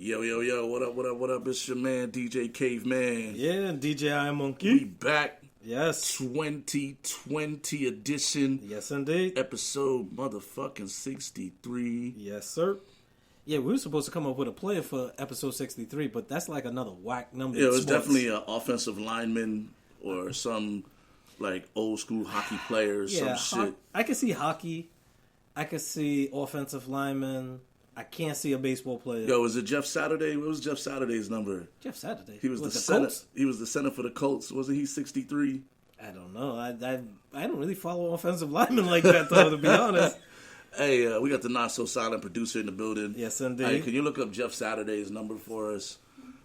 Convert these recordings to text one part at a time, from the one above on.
Yo, yo, yo, what up, what up, what up? It's your man, DJ Caveman. Yeah, DJ I Monkey. We back. Yes. 2020 edition. Yes, indeed. Episode motherfucking 63. Yes, sir. Yeah, we were supposed to come up with a player for episode 63, but that's like another whack number. Yeah, it was definitely an offensive lineman or some like old school hockey player or some shit. I can see hockey. I can see offensive lineman. I can't see a baseball player. Yo, was it Jeff Saturday? What was Jeff Saturday's number? Jeff Saturday. He was the center. Colts? He was the center for the Colts. Wasn't he 63? I don't know. I don't really follow offensive linemen like that, though, to be honest. Hey, we got the not so silent producer in the building. Yes, indeed. Hey, can you look up Jeff Saturday's number for us?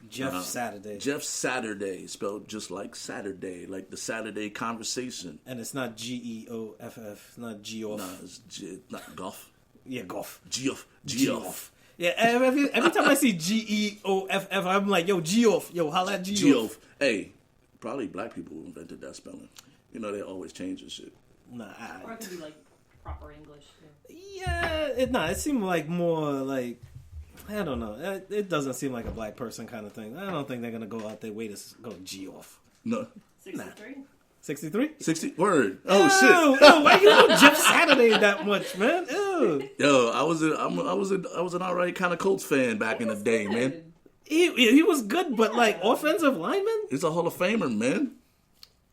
Jeff Saturday. Jeff Saturday, spelled just like Saturday, like the Saturday conversation. And it's not Geoff, not Geoff. No, it's not Goff. Yeah, Goff. Geoff. Yeah, every time I see Geoff, I'm like, yo, Geoff. Yo, holla at Geoff. Hey, probably black people who invented that spelling. You know, they always change this shit. Or it could be like proper English, too. Yeah, it seemed like more like, I don't know. It doesn't seem like a black person kind of thing. I don't think they're going to go out their way to go Geoff. No. 63? 63? 60? Word. Oh, shit. Ew, why you know Jeff Saturday that much, man? Ew. Yo, I was an alright kind of Colts fan back in the day, man. He was good, but like offensive lineman? He's a Hall of Famer, man.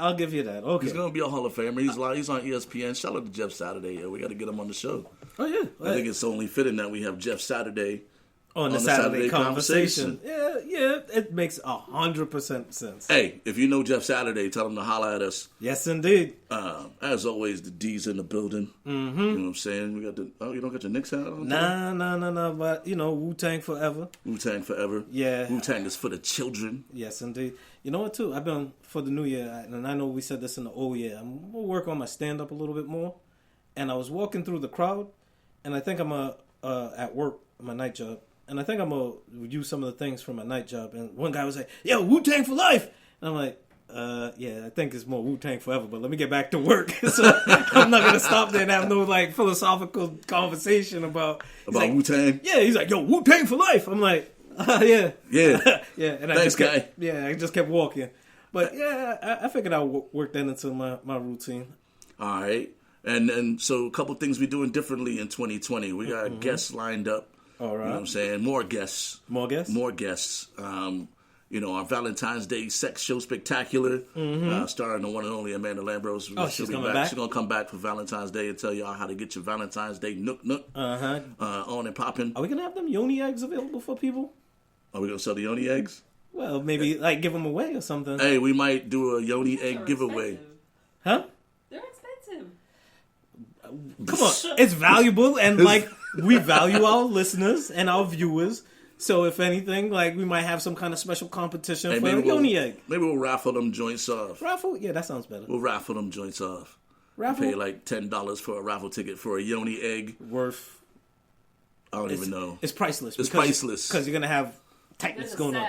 I'll give you that. Okay. He's going to be a Hall of Famer. He's on ESPN. Shout out to Jeff Saturday. Yo. We got to get him on the show. Oh, yeah. I think it's only fitting that we have Jeff Saturday on the Saturday conversation. Yeah, it makes 100% sense. Hey, if you know Jeff Saturday, tell him to holler at us. Yes, indeed. As always, the D's in the building. Mm-hmm. You know what I'm saying? We got you don't got your Knicks hat on? Nah. But, Wu-Tang forever. Wu-Tang forever. Yeah. Wu-Tang is for the children. Yes, indeed. You know what, too? I've been, for the new year, and I know we said this in the old year, I'm going to work on my stand-up a little bit more. And I was walking through the crowd, and I think I'm at work, my night job. And I think I'm going to use some of the things from my night job. And one guy was like, yo, Wu-Tang for life. And I'm like, yeah, I think it's more Wu-Tang forever, but let me get back to work. So I'm not going to stop there and have no, like, philosophical conversation about like, Wu-Tang? Yeah, he's like, yo, Wu-Tang for life. I'm like, yeah. Yeah. Yeah. And Thanks, guy. I just kept walking. But, yeah, I figured I'd work that into my routine. All right. And so a couple things we're doing differently in 2020. We got guests lined up. All right. You know what I'm saying? More guests. Our Valentine's Day sex show spectacular, starring the one and only Amanda Lambros. She'll be back. She's going to come back for Valentine's Day and tell y'all how to get your Valentine's Day nook on and popping. Are we going to have them yoni eggs available for people? Are we going to sell the yoni eggs? Well, maybe like give them away or something. Hey, we might do a yoni egg giveaway. Expensive. Huh? They're expensive. Come on. It's valuable, and like we value our listeners and our viewers. So if anything, like we might have some kind of special competition for a yoni egg. Maybe we'll raffle them joints off. Raffle? Yeah, that sounds better. We'll raffle them joints off. Raffle? Pay like $10 for a raffle ticket for a yoni egg. Worth. I don't even know. It's priceless. It's priceless. Because you're going to have tightness going on.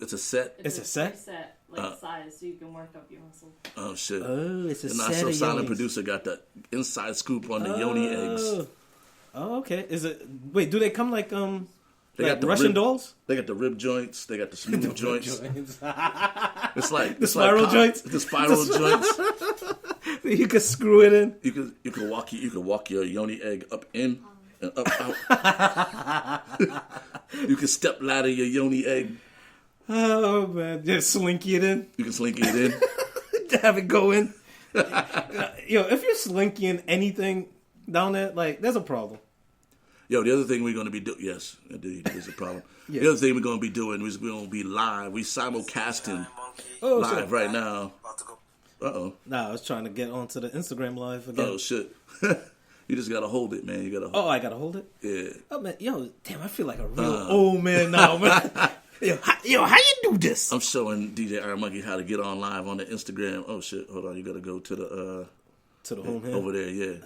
It's a set? It's a set? Size, so you can work up your muscle. Oh, shit. Oh, it's a set. The Not So Silent producer got the inside scoop on the yoni eggs. Oh, okay. Wait, do they come like, they got the Russian dolls? They got the rib joints. They got the smooth joints. It's like the spiral joints. The spiral joints. You can screw it in. You can walk your yoni egg up in and up out. You can step ladder your yoni egg. Oh man, just slinky it in. You can slinky it in. Have it go in. Yo, if you're slinkying anything down there, like there's a problem. Yo, the other thing we're going to be doing, yes, indeed, there's a problem. Yeah. The other thing we're going to be doing is we're going to be live. We simulcasting live right now. Uh-oh. Nah, I was trying to get onto the Instagram live again. Oh, shit. You just got to hold it, man. You got to hold it. Oh, I got to hold it? Yeah. Oh, man, yo, damn, I feel like a real old man now, man. Yo, how you do this? I'm showing DJ Iron Monkey how to get on live on the Instagram. Oh, shit. Hold on. You got to go to the home here? Over there, yeah.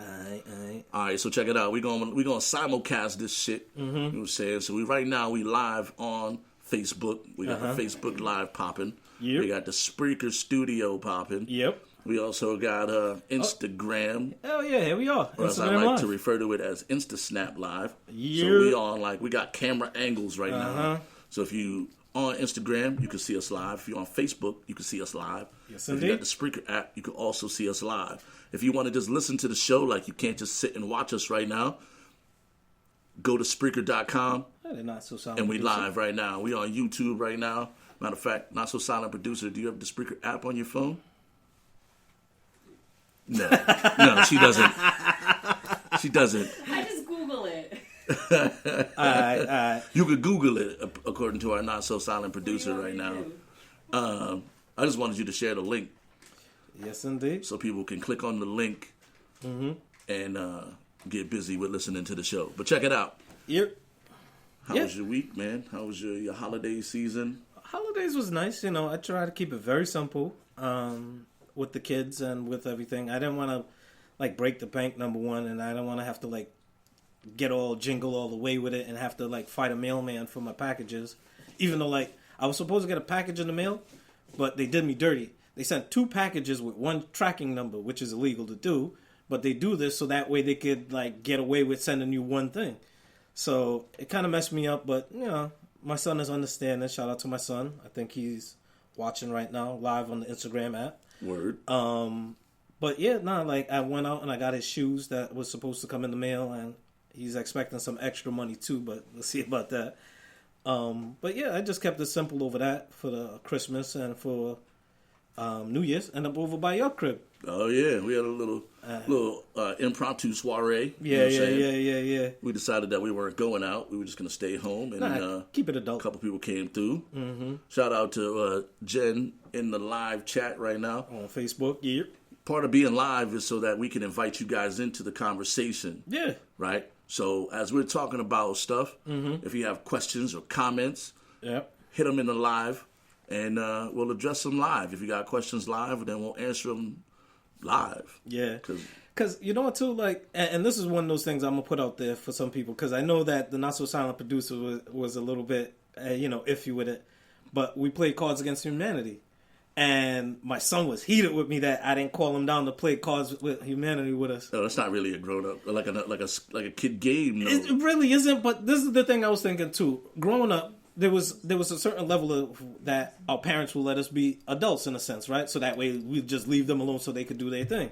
All right, so check it out. We're gonna simulcast this shit. You know what I'm saying? So right now we live on Facebook. We got the Facebook Live popping. Yep. We got the Spreaker Studio popping. Yep. We also got Instagram. Oh yeah, here we are. Or as I like to refer to it as InstaSnap Live. Yeah. So we on we got camera angles right now. So if you on Instagram, you can see us live. If you're on Facebook, you can see us live. Yes, if you got the Spreaker app, you can also see us live. If you want to just listen to the show, like you can't just sit and watch us right now, go to Spreaker.com. Not so silent and we live right now. We on YouTube right now. Matter of fact, Not So Silent Producer, do you have the Spreaker app on your phone? No, she doesn't. She doesn't. I just Google it. All right. You could Google it according to our Not So Silent Producer right now. I just wanted you to share the link. Yes, indeed. So people can click on the link and get busy with listening to the show. But check it out. Yep. How was your week, man? How was your holiday season? Holidays was nice. I try to keep it very simple with the kids and with everything. I didn't want to break the bank, number one, and I didn't want to have to get all jingle all the way with it and have to fight a mailman for my packages. Even though I was supposed to get a package in the mail, but they did me dirty. They sent 2 packages with 1 tracking number, which is illegal to do. But they do this so that way they could get away with sending you 1 thing. So it kind of messed me up. But my son is understanding. Shout out to my son. I think he's watching right now live on the Instagram app. Word. But yeah, I went out and I got his shoes that was supposed to come in the mail, and he's expecting some extra money too. But we'll see about that. But yeah, I just kept it simple over that for the Christmas and for New Year's, and up over by your crib. Oh yeah, we had a little impromptu soiree. Yeah. We decided that we weren't going out; we were just going to stay home and keep it adult. A couple people came through. Mm-hmm. Shout out to Jen in the live chat right now on Facebook. Yeah. Part of being live is so that we can invite you guys into the conversation. Yeah. Right. So as we're talking about stuff, if you have questions or comments, hit them in the live. And we'll address them live. If you got questions live, then we'll answer them live. Yeah. Because you know what, too? And this is one of those things I'm going to put out there for some people. Because I know that the Not So Silent Producer was a little bit, iffy with it. But we played Cards Against Humanity. And my son was heated with me that I didn't call him down to play Cards with Humanity with us. No, that's not really a grown-up, like a kid game. No. It really isn't. But this is the thing I was thinking, too. Growing up, there was a certain level of that our parents will let us be adults in a sense, right? So that way we just leave them alone so they could do their thing.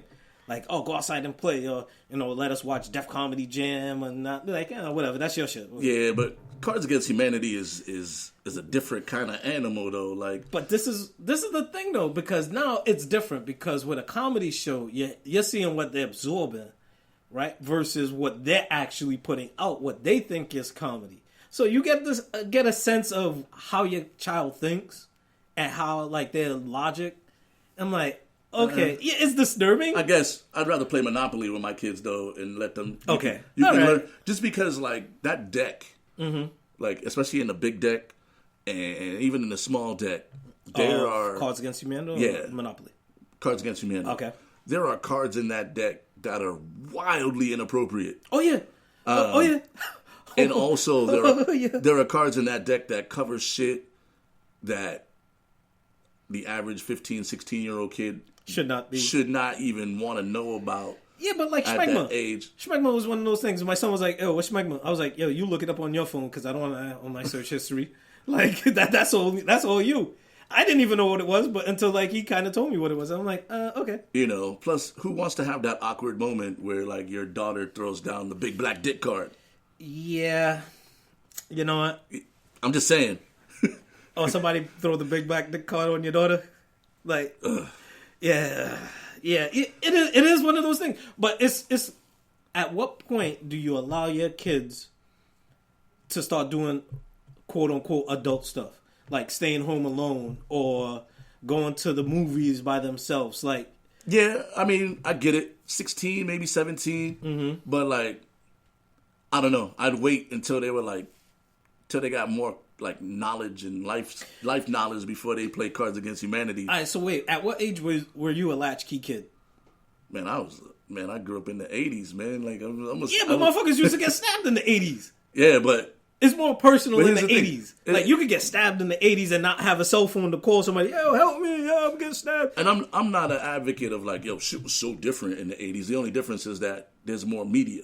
Go outside and play, or let us watch Def Comedy Jam and not whatever. That's your shit. Yeah, but Cards Against Humanity is a different kind of animal though. But this is the thing though, because now it's different because with a comedy show, you're seeing what they're absorbing, right? Versus what they're actually putting out, what they think is comedy. So you get a sense of how your child thinks and how their logic. I'm okay, yeah, it's disturbing. I guess I'd rather play Monopoly with my kids though and let them. You can learn just because that deck, especially in the big deck and even in the small deck, there are Cards Against Humanity. Or Monopoly. Cards Against Humanity. Okay. There are cards in that deck that are wildly inappropriate. Oh yeah. Yeah. And also, there are cards in that deck that cover shit that the average 15, 16-year-old kid should not even want to know about. Yeah, but at Schmegma. That age. Schmegma was one of those things. My son was like, "Yo, what's Schmegma?" I was like, "Yo, you look it up on your phone because I don't want to on my search history." That's all you. I didn't even know what it was, but until he kind of told me what it was. I'm like, okay. Plus, who wants to have that awkward moment where your daughter throws down the big black dick card? Yeah. You know what? I'm just saying. Somebody throw the big black dick card on your daughter? Yeah. It is one of those things. But it's at what point do you allow your kids to start doing quote unquote adult stuff? Like staying home alone or going to the movies by themselves? Yeah, I mean, I get it. 16, maybe 17. But I don't know. I'd wait until they were till they got more knowledge and life knowledge before they play Cards Against Humanity. All right. So wait, at what age were you a latchkey kid? Man, I grew up in the 80s, man. Motherfuckers used to get snapped in the 80s. Yeah, but It's more personal But in here's the the thing. 80s. Like, you could get stabbed in the 80s and not have a cell phone to call somebody, yo, help me, yo, I'm getting stabbed. And I'm not an advocate of like, yo, shit was so different in the 80s. The only difference is that there's more media.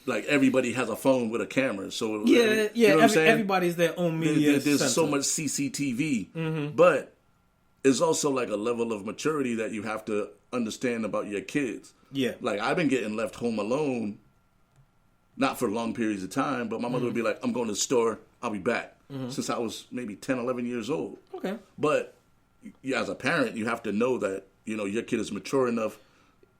Like, everybody has a phone with a camera. So, Yeah, you know what I'm saying? everybody's their own media There's center. so much CCTV. But it's also like a level of maturity that you have to understand about your kids. Yeah. Like, I've been getting left home alone, not for long periods of time, but my mother would be like, I'm going to the store, I'll be back. Since I was maybe 10, 11 years old. Okay. But as a parent, you have to know that, you know, your kid is mature enough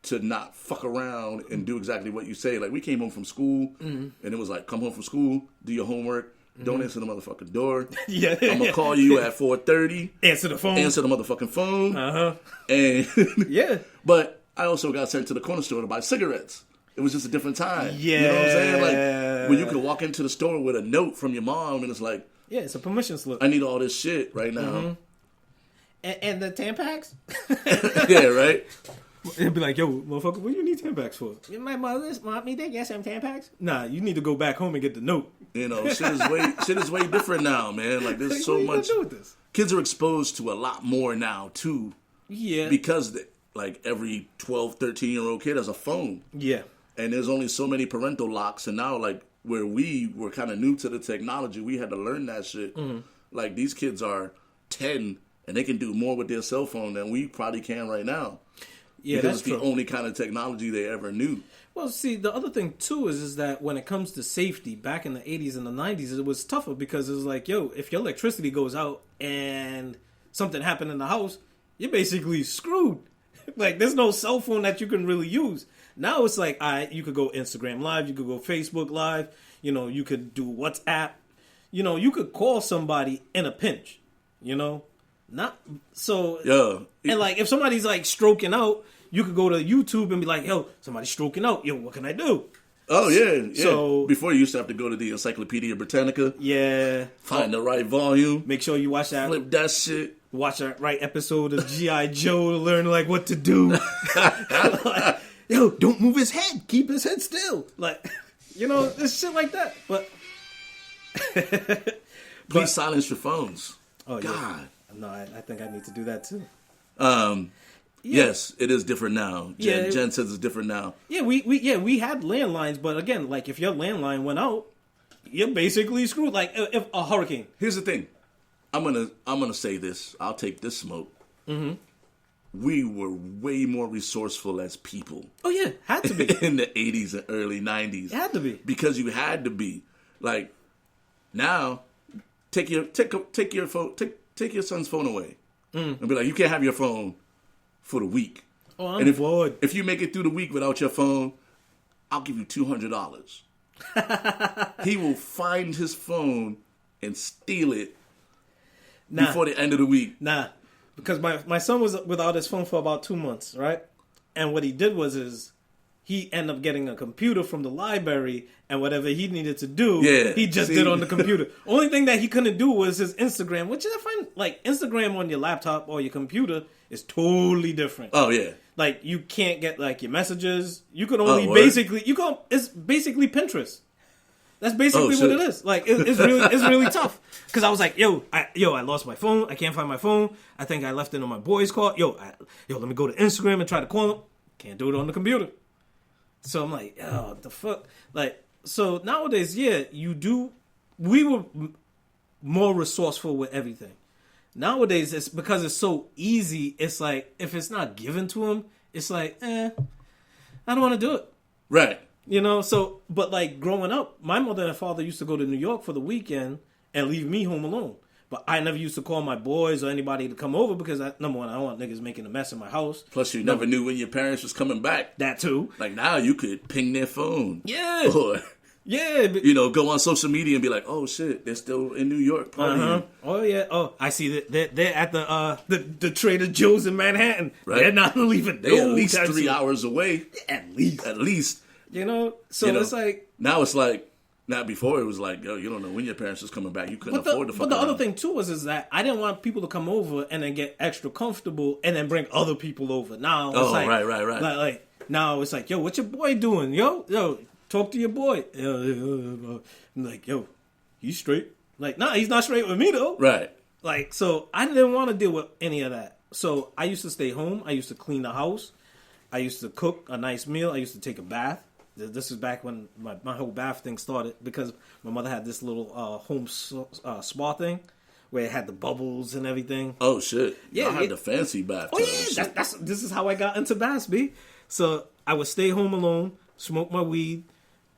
to not fuck around and do exactly what you say. Like, we came home from school, and it was like, come home from school, do your homework, don't answer the motherfucking door. Yeah. I'm going to call you at 4:30. Answer the phone. Answer the motherfucking phone. Uh-huh. And Yeah. But I also got sent to the corner store to buy cigarettes. It was just a different time. Yeah. You know what I'm saying? Like, when you could walk into the store with a note from your mom, and it's like, Yeah, it's a permission slip. I need all this shit right now. And the Tampax? Yeah, right? It'd be like, yo, motherfucker, what do you need Tampax for? My mother's want me to get some Tampax? Nah, you need to go back home and get the note. You know, shit is way different now, man. Like, there's so what much. What you gonna do with this? Kids are exposed to a lot more now, too. Yeah. Because, like, every 12, 13-year-old kid has a phone. Yeah. And there's only so many parental locks. And now, like, where we were kind of new to the technology, we had to learn that shit. Like, these kids are 10, and they can do more with their cell phone than we probably can right now. Yeah, because that's it's the true. only kind of technology they ever knew. Well, see, the other thing, too, is that when it comes to safety, back in the 80s and the 90s, it was tougher because it was like, yo, if your electricity goes out and something happened in the house, you're basically screwed. Like, there's no cell phone that you can really use. Now it's like, you could go Instagram Live, you could go Facebook Live, you know, you could do WhatsApp. You know, you could call somebody in a pinch, you know? Not so. Yeah. And like, if somebody's like stroking out, you could go to YouTube and be like, yo, somebody's stroking out. Yo, what can I do? Oh, yeah. So- before you used to have to go to the Encyclopedia Britannica, Yeah. find the right volume, Make sure you watch that. flip that shit. Watch that right episode of G.I. Joe to learn like what to do. Like, yo, don't move his head. Keep his head still. Like, you know, it's shit like that. But Please silence your phones. oh God. yeah. No, I think I need to do that too. Yes, it is different now. Yeah. Jen says it's different now. Yeah, we had landlines, but again, like if your landline went out, you're basically screwed. Like if a hurricane. Here's the thing. I'm gonna say this. I'll take this smoke. We were way more resourceful as people Oh yeah, had to be. in the 80s and early 90s. It had to be. Because you had to be. Like, now, take your phone, take your son's phone away, and be like, you can't have your phone for the week. Oh, I'm and bored. if you make it through the week without your phone, I'll give you $200. He will find his phone and steal it before the end of the week. Nah, because my son was without his phone for about 2 months, right? And what he did was he ended up getting a computer from the library, and whatever he needed to do, he just did on the computer. Only thing that he couldn't do was his Instagram, which I find, like, Instagram on your laptop or your computer is totally different. Oh, yeah. Like, you can't get, like, your messages. You could only word? it's basically Pinterest. That's basically Oh, what shit. it is. Like, it's really tough. Because I was like, I lost my phone. I can't find my phone. I think I left it on my boy's car. Let me go to Instagram and try to call him. Can't do it on the computer. So I'm like, what the fuck? Like, so nowadays, we were more resourceful with everything. Nowadays, it's because it's so easy. It's like, if it's not given to him, it's like, I don't want to do it. Right. You know, so, but like growing up, my mother and father used to go to New York for the weekend and leave me home alone. But I never used to call my boys or anybody to come over because, number one, I don't want niggas making a mess in my house. Plus, you never knew when your parents was coming back. That too. Like, now you could ping their phone. Yeah. Or, Yeah. But, go on social media and be like, oh, shit, they're still in New York partying. Oh, yeah. Oh, I see that they're at the Trader Joe's in Manhattan. Right. They're not leaving. They're at least 3 hours away. At least. At least. You know? So it's like... Now it's like... Now, before it was like, yo, you don't know when your parents was coming back. You couldn't afford to fuck But the around. other thing, too, is that I didn't want people to come over and then get extra comfortable and then bring other people over. Now, it's like... right. Like, now it's like, yo, what your boy doing? Yo, talk to your boy. I'm like, yo, he's straight. Like, nah, he's not straight with me though. Right. Like, so I didn't want to deal with any of that. So I used to stay home. I used to clean the house. I used to cook a nice meal. I used to take a bath. This is back when my whole bath thing started, because my mother had this little home spa thing where it had the bubbles and everything. Oh shit! Yeah, I had the fancy bathtub. Oh yeah, this is how I got into baths, B. So I would stay home alone, smoke my weed,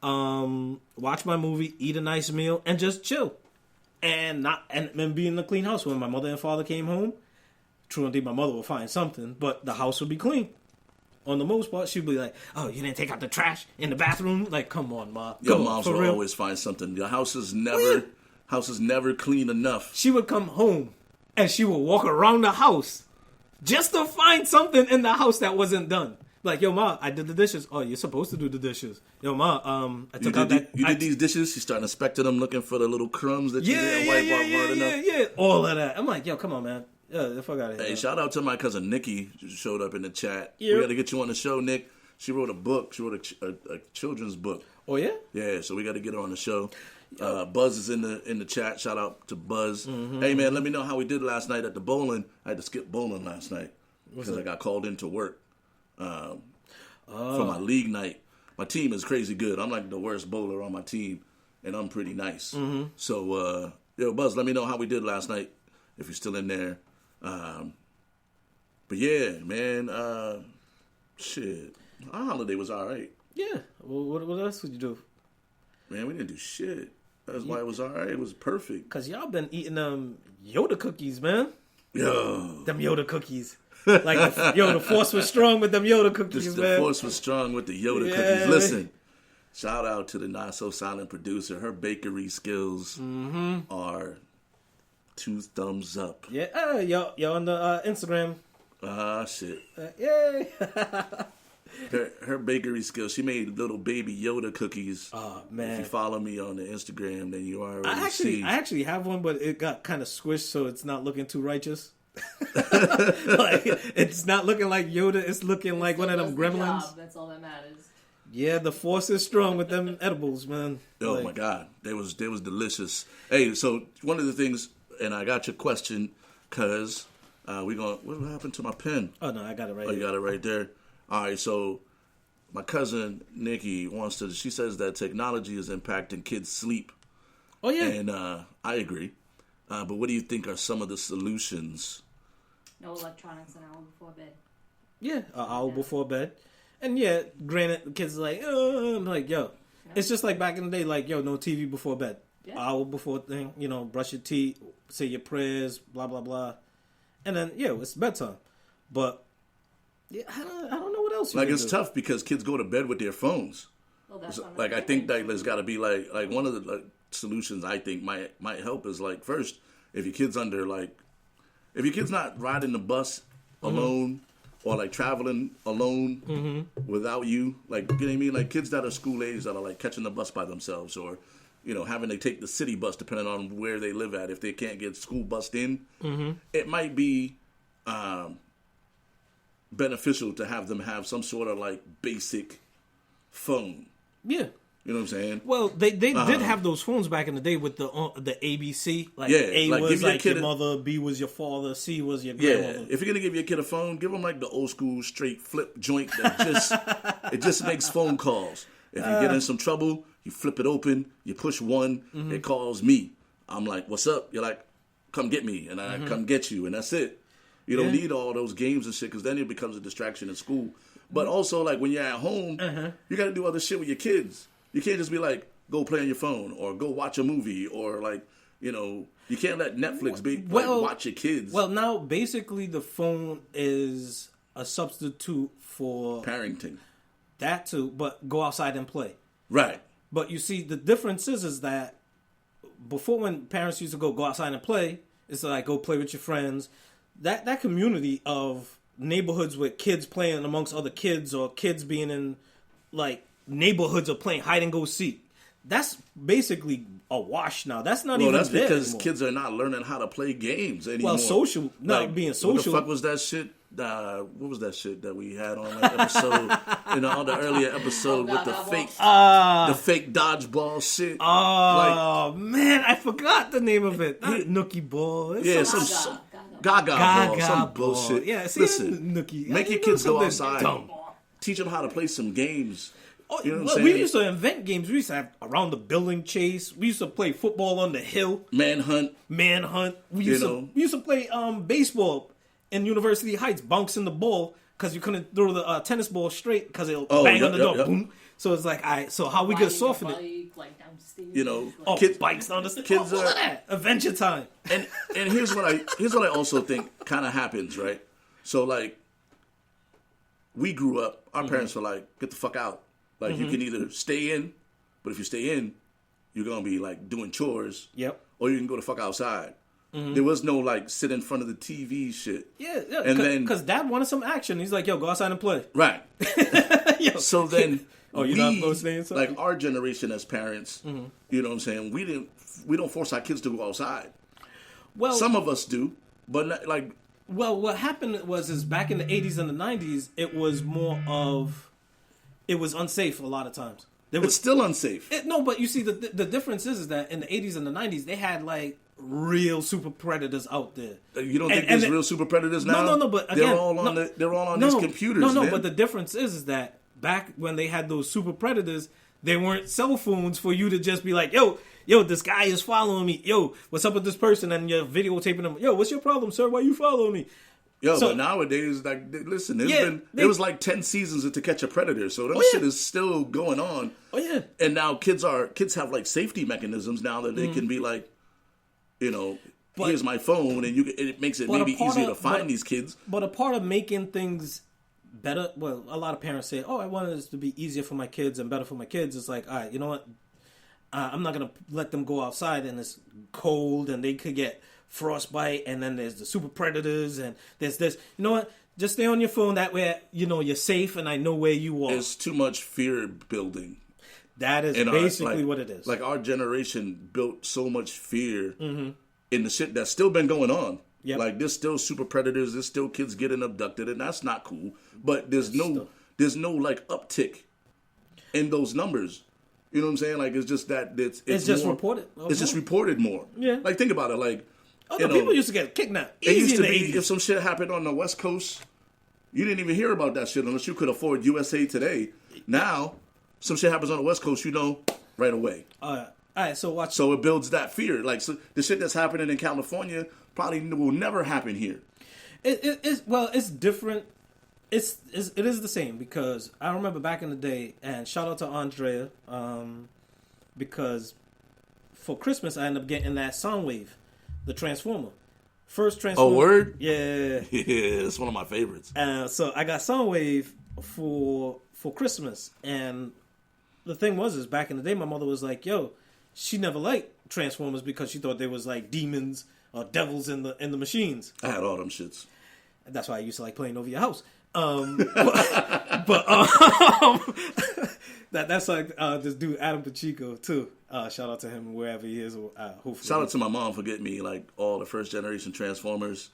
watch my movie, eat a nice meal, and just chill, and be in a clean house. When my mother and father came home, true indeed, my mother would find something, but the house would be clean. On the most part, she'd be like, "Oh, you didn't take out the trash in the bathroom?" Like, come on, Ma. Your moms will always find something. Your house is never clean enough. She would come home and she would walk around the house just to find something in the house that wasn't done. Like, yo, Ma, I did the dishes. Oh, you're supposed to do the dishes. Yo, Ma, I took out that. You did these dishes. You start inspecting them, looking for the little crumbs that you didn't wipe off hard enough. Yeah, all of that. I'm like, yo, come on, man. Yeah, the fuck out of here. Hey, shout out to my cousin Nikki. She showed up in the chat. Yep. We got to get you on the show, Nick. She wrote a book. She wrote a children's book. Oh yeah. Yeah, so we got to get her on the show. Buzz is in the chat. Shout out to Buzz. Hey man, let me know how we did last night at the bowling. I had to skip bowling last night because I got called into work for my league night. My team is crazy good. I'm like the worst bowler on my team, and I'm pretty nice. So, yo, Buzz, let me know how we did last night if you're still in there. But yeah, man, shit, our holiday was all right. Yeah. Well, what else would you do? Man, we didn't do shit. That's why it was all right. It was perfect. Cause y'all been eating Yoda cookies, man. Yo, them Yoda cookies. Like, the force was strong with them Yoda cookies, man. The force was strong with the Yoda cookies. Listen, shout out to the not so silent producer. Her bakery skills are 2 thumbs up. Yeah, yo on the Instagram. Shit. Yay. Her bakery skills. She made little baby Yoda cookies. Oh man! If you follow me on the Instagram, then you already I actually have one, but it got kind of squished, so it's not looking too righteous. Like, it's not looking like Yoda. It's looking like one of them gremlins. That's all that matters. Yeah, the force is strong with them edibles, man. Oh my god, they was delicious. Hey, so one of the things, and I got your question, cause what happened to my pen? Oh no, I got it right. Oh, you got it right there. All right, so my cousin Nikki she says that technology is impacting kids' sleep. Oh yeah, and I agree. But what do you think are some of the solutions? No electronics an hour before bed. Yeah, an hour before bed. And yeah, granted, the kids are like, I'm like, yo. Yeah. It's just like back in the day, like, yo, no TV before bed. Yeah. Hour before thing, brush your teeth, say your prayers, blah, blah, blah. And then, yeah, it's bedtime. But, yeah, I don't know what else you can it's do. tough because kids go to bed with their phones. Well, that's like, I think that there's got to be, like one of the solutions I think might help is, like, first, if your kid's not riding the bus alone or, like, traveling alone without you, like, you know what I mean? Like, kids that are school age that are, like, catching the bus by themselves or, having to take the city bus depending on where they live at. If they can't get school bused in, it might be beneficial to have them have some sort of, like, basic phone. Yeah. You know what I'm saying? Well, they did have those phones back in the day with the ABC. Like, A was like your mother, B was your father, C was your grandmother. Yeah, if you're gonna give your kid a phone, give them like the old school straight flip joint that it just makes phone calls. If you get in some trouble, you flip it open, you push one, it calls me. I'm like, "What's up?" You're like, "Come get me," and I come get you, and that's it. You don't need all those games and shit because then it becomes a distraction in school. But also, like when you're at home, you got to do other shit with your kids. You can't just be like, go play on your phone or go watch a movie or like, you can't let Netflix watch your kids. Well, now basically the phone is a substitute for parenting. That too, but go outside and play. Right. But you see, the difference is that before when parents used to go outside and play, it's like go play with your friends. That community of neighborhoods with kids playing amongst other kids or kids being in like neighborhoods of playing hide and go seek. That's basically a wash now. That's not even. Well, that's because anymore. Kids are not learning how to play games anymore. Well, being social. What the fuck was that shit? what was that shit that we had on that episode? On the earlier episode with the fake dodgeball shit. Oh man, I forgot the name of it. Not Nookie Ball. It's some Gaga ball, some bullshit. Yeah, see, listen, Nookie. Make your kids go outside. Teach them how to play some games. Oh, you know what I'm saying? We used to invent games. We used to have around the building chase. We used to play football on the hill. Manhunt. We used to play baseball in University Heights, bouncing the ball because you couldn't throw the tennis ball straight because it'll bang on the door. Boom. So it's like, so how we could soften it? Like downstairs. Kids bikes down the stairs. Kids are that. Adventure time. And here's what I also think kind of happens, right? So like, we grew up. Our parents were like, "Get the fuck out." Like, you can either stay in, but if you stay in, you're going to be, like, doing chores. Yep. Or you can go the fuck outside. There was no, like, sit in front of the TV shit. Yeah. And then... Because Dad wanted some action. He's like, yo, go outside and play. Right. So then... you're not supposed to say something? Like, our generation as parents, you know what I'm saying, we don't force our kids to go outside. Well... Some of us do, but, not, like... Well, what happened is back in the 80s and the 90s, it was more of... It was unsafe a lot of times. It's still unsafe. No, but you see, the difference is that in the 80s and the 90s, they had, like, real super predators out there. You don't think there's real super predators now? No, but again... They're all on these computers, man. But the difference is that back when they had those super predators, they weren't cell phones for you to just be like, yo, this guy is following me. Yo, what's up with this person? And you're videotaping them. Yo, what's your problem, sir? Why you following me? But nowadays, like, listen, there was like 10 seasons of To Catch a Predator, so that shit is still going on. Oh yeah. And now kids have like safety mechanisms now that they can be like, here's my phone, and it makes it maybe easier to find these kids. But a part of making things better, well, a lot of parents say, I wanted this to be easier for my kids and better for my kids. It's like, all right, you know what? I'm not gonna let them go outside and it's cold and they could get frostbite, and then there's the super predators, and there's this. You know what? Just stay on your phone. That way, you're safe, and I know where you are. It's too much fear building. That is basically what it is. Like, our generation built so much fear in the shit that's still been going on. Yep. Like, there's still super predators. There's still kids getting abducted, and that's not cool. But there's no like uptick in those numbers. You know what I'm saying? Like, it's just that it's just more, reported. It's just reported more. Yeah. Like, think about it. Like, people used to get kidnapped. It used to be 80s. If some shit happened on the West Coast, you didn't even hear about that shit unless you could afford USA Today. Now, some shit happens on the West Coast, right away. All right, so watch. So it builds that fear. Like, so the shit that's happening in California probably will never happen here. It's different. It is the same, because I remember back in the day, and shout out to Andrea, because for Christmas I ended up getting that Soundwave. The Transformer. First Transformer. Oh, word? Yeah. Yeah, it's one of my favorites. So I got Soundwave for Christmas. And the thing is back in the day, my mother was like, yo, she never liked Transformers because she thought they was like demons or devils in the machines. I had all them shits. That's why I used to like playing over your house. That's like this dude Adam Pacheco too. Shout out to him wherever he is. Hopefully, shout out to my mom for getting me like all the first generation Transformers,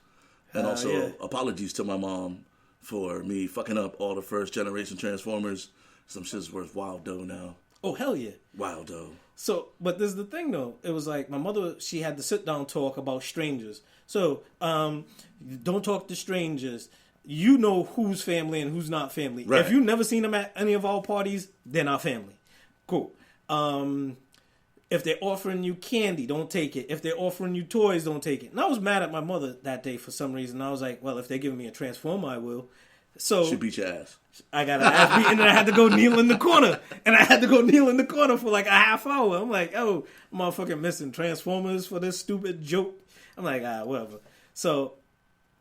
and also apologies to my mom for me fucking up all the first generation Transformers. Some shit's worth wild dough now. Oh hell yeah, wild dough. So, but there's the thing though. It was like my mother. She had the sit down talk about strangers. So, don't talk to strangers. You know who's family and who's not family. Right. If you've never seen them at any of our parties, they're not family. Cool. If they're offering you candy, don't take it. If they're offering you toys, don't take it. And I was mad at my mother that day for some reason. I was like, well, if they're giving me a Transformer, I will. So she beat your ass. I got an ass beat, and then I had to go kneel in the corner. And I had to go kneel in the corner for like a half hour. I'm like, oh, I'm motherfucking missing Transformers for this stupid joke. I'm like, whatever. So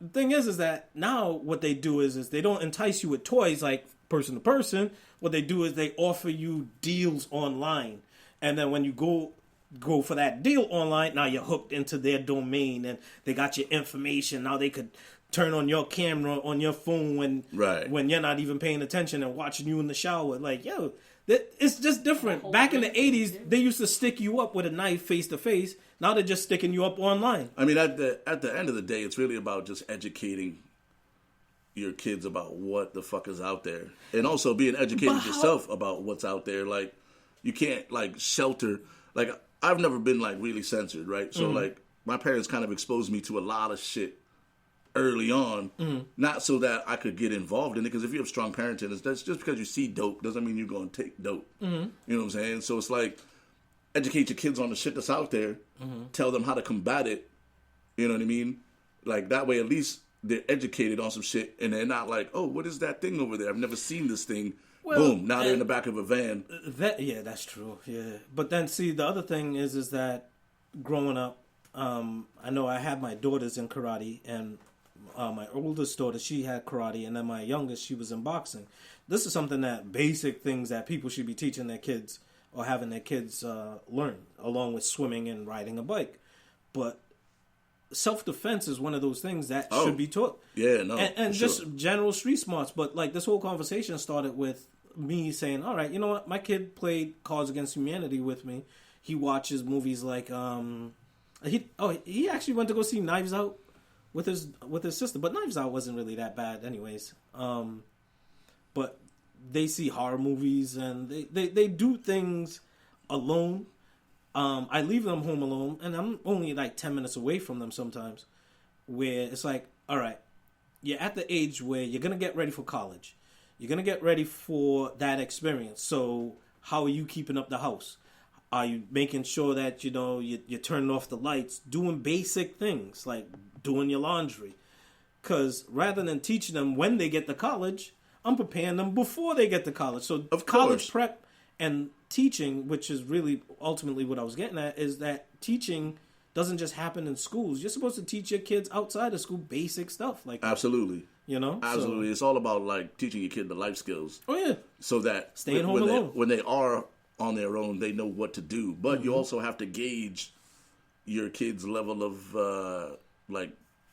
the thing is that now what they do is they don't entice you with toys like person to person. What they do is they offer you deals online. And then when you go for that deal online, now you're hooked into their domain and they got your information. Now they could turn on your camera on your phone when you're not even paying attention and watching you in the shower. Like, yo, it's just different. Back in the 80s, they used to stick you up with a knife face to face. Now they're just sticking you up online. I mean, at the end of the day, it's really about just educating your kids about what the fuck is out there, and also being educated yourself about what's out there. Like, you can't like shelter. Like, I've never been like really censored, right? So like, my parents kind of exposed me to a lot of shit early on, not so that I could get involved in it. Because if you have strong parenting, that's just because you see dope doesn't mean you're going to take dope. You know what I'm saying? So it's like, educate your kids on the shit that's out there. Tell them how to combat it. You know what I mean? Like, that way at least they're educated on some shit, and they're not like, oh, what is that thing over there? I've never seen this thing. Well, boom, now they're in the back of a van. Yeah, that's true. Yeah. But then, see, the other thing is that growing up, I know I had my daughters in karate, and my oldest daughter, she had karate, and then my youngest, she was in boxing. This is something that basic things that people should be teaching their kids or having their kids learn, along with swimming and riding a bike. But self-defense is one of those things that should be taught. Yeah, no. And just general street smarts. But like, this whole conversation started with me saying, all right, you know what? My kid played Cards Against Humanity with me. He watches movies like, he actually went to go see Knives Out with his sister. But Knives Out wasn't really that bad anyways. But they see horror movies, and they do things alone. I leave them home alone, and I'm only like 10 minutes away from them sometimes, where it's like, all right, you're at the age where you're going to get ready for college. You're going to get ready for that experience. So how are you keeping up the house? Are you making sure that, you know, you're turning off the lights, doing basic things like doing your laundry? Because rather than teaching them when they get to college, I'm preparing them before they get to college. So college prep and teaching, which is really ultimately what I was getting at, is that teaching doesn't just happen in schools. You're supposed to teach your kids outside of school basic stuff. Like, absolutely. You know? Absolutely. So, it's all about like teaching your kid the life skills. Oh, yeah. So that staying home alone. When they are on their own, they know what to do. But you also have to gauge your kid's level of like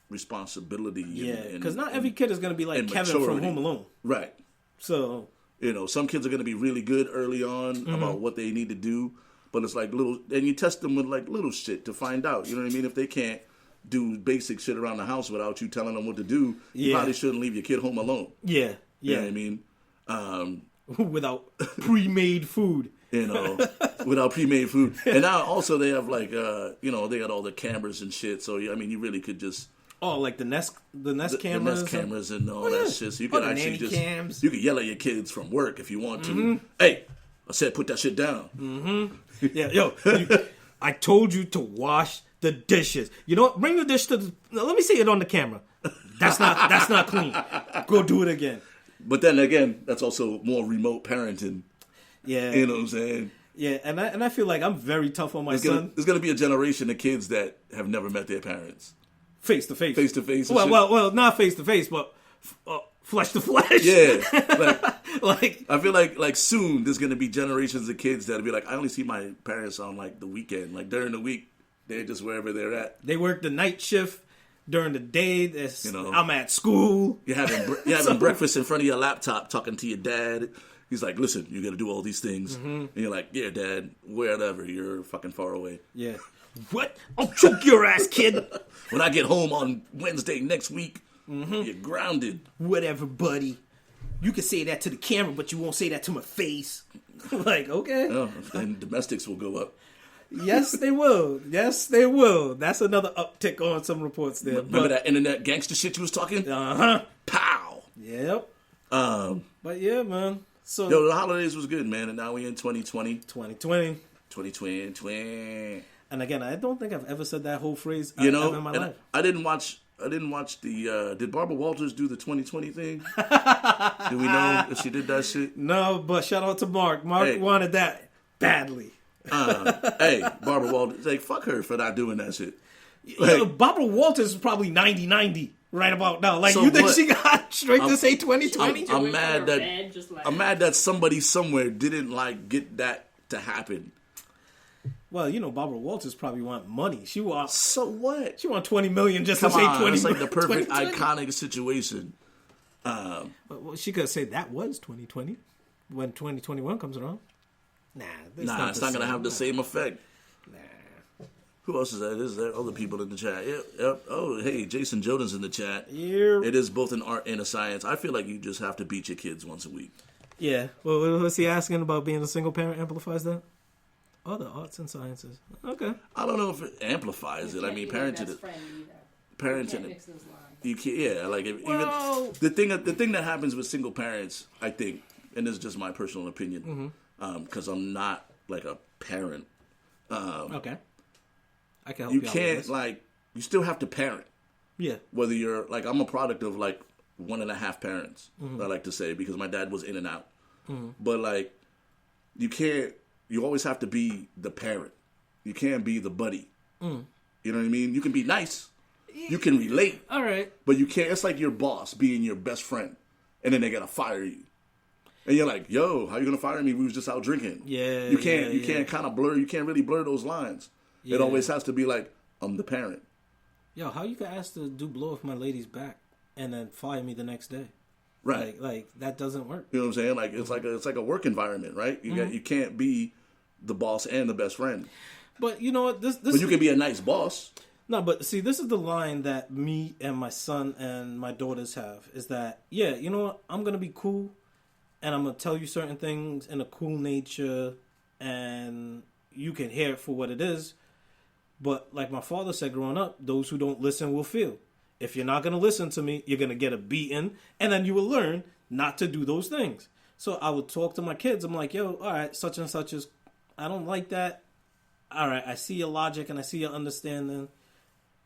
responsibility. Yeah, because not every kid is going to be like Kevin from Home Alone. Right. So, you know, some kids are going to be really good early on about what they need to do, but it's like little, and you test them with like little shit to find out. You know what I mean? If they can't do basic shit around the house without you telling them what to do, you probably shouldn't leave your kid home alone. Yeah. You know what I mean? Without pre-made food. You know, without pre-made food. And now also they have like, you know, they got all the cameras and shit. So, I mean, you really could just... Oh, like the Nest cameras? The Nest cameras and all that shit. So you could actually just... Cams. You could yell at your kids from work if you want to. Hey, I said put that shit down. Yeah, yo, I told you to wash the dishes. You know what? Bring the dish to the... Let me see it on the camera. That's not clean. Go do it again. But then again, that's also more remote parenting. Yeah. You know what I'm saying? Yeah, and I feel like I'm very tough on my son. There's going to be a generation of kids that have never met their parents. Face to face. Face to face. Well, not face to face, but flesh to flesh. Yeah. Like I feel like soon there's going to be generations of kids that'll be like, I only see my parents on like the weekend. Like during the week, they're just wherever they're at. They work the night shift. During the day, I'm at school. You're having breakfast in front of your laptop, talking to your dad. He's like, listen, you got to do all these things. And you're like, yeah, Dad, wherever. You're fucking far away. Yeah. What? I'll choke your ass, kid. When I get home on Wednesday next week, you're grounded. Whatever, buddy. You can say that to the camera, but you won't say that to my face. Like, okay. Oh, and domestics will go up. Yes, they will. Yes, they will. That's another uptick on some reports there. Remember that internet gangster shit you was talking? Pow. Yep. But yeah, man. So yo, the holidays was good, man, and now we in 2020. 2020. And again, I don't think I've ever said that whole phrase ever in my life. I didn't watch the. Did Barbara Walters do the 2020 thing? Do we know if she did that shit? No, but shout out to Mark. Mark wanted that badly. Hey, Barbara Walters, like, fuck her for not doing that shit. Like, Barbara Walters is probably 90-90 right about now. Like, so you think she got straight to say 2020? I'm mad that somebody somewhere didn't like get that to happen. Well, you know, Barbara Walters probably want money. She want so what? She want $20 million just to say 20. It's like the perfect iconic situation. Well, she could say that was 2020 when 2021 comes around. Nah, it's not going to have the same effect. Nah. Who else is that? Is there other people in the chat? Yep. Oh, hey, Jason Jordan's in the chat. Yeah. It is both an art and a science. I feel like you just have to beat your kids once a week. Yeah. Well, what's he asking about being a single parent amplifies that? Oh, the arts and sciences. Okay. I don't know if it amplifies it. I mean, parenting. Parenting. You can't. Yeah, like even the thing that happens with single parents, I think, and this is just my personal opinion, because I'm not like a parent. Okay. I can help you you out can't with this. like you still have to parent. Yeah. Whether you're like I'm a product of like 1.5 parents. I like to say because my dad was in and out. But like you can't. You always have to be the parent. You can't be the buddy. You know what I mean? You can be nice. You can relate. All right. But you can't. It's like your boss being your best friend, and then they gotta fire you. And you're like, yo, how you gonna fire me? We was just out drinking. Yeah. You can't kind of blur. You can't really blur those lines. Yeah. It always has to be like, I'm the parent. Yo, how you can ask to do blow off my lady's back and then fire me the next day? Right. Like that doesn't work. You know what I'm saying? Like it's like a work environment, right? You can't be the boss and the best friend. But you know what? But you can be a nice boss. No, but see, this is the line that me and my son and my daughters have is that, yeah, you know what? I'm going to be cool and I'm going to tell you certain things in a cool nature and you can hear it for what it is. But like my father said growing up, those who don't listen will feel. If you're not going to listen to me, you're going to get a beating and then you will learn not to do those things. So I would talk to my kids. I'm like, yo, all right, such and such is, I don't like that. All right, I see your logic and I see your understanding.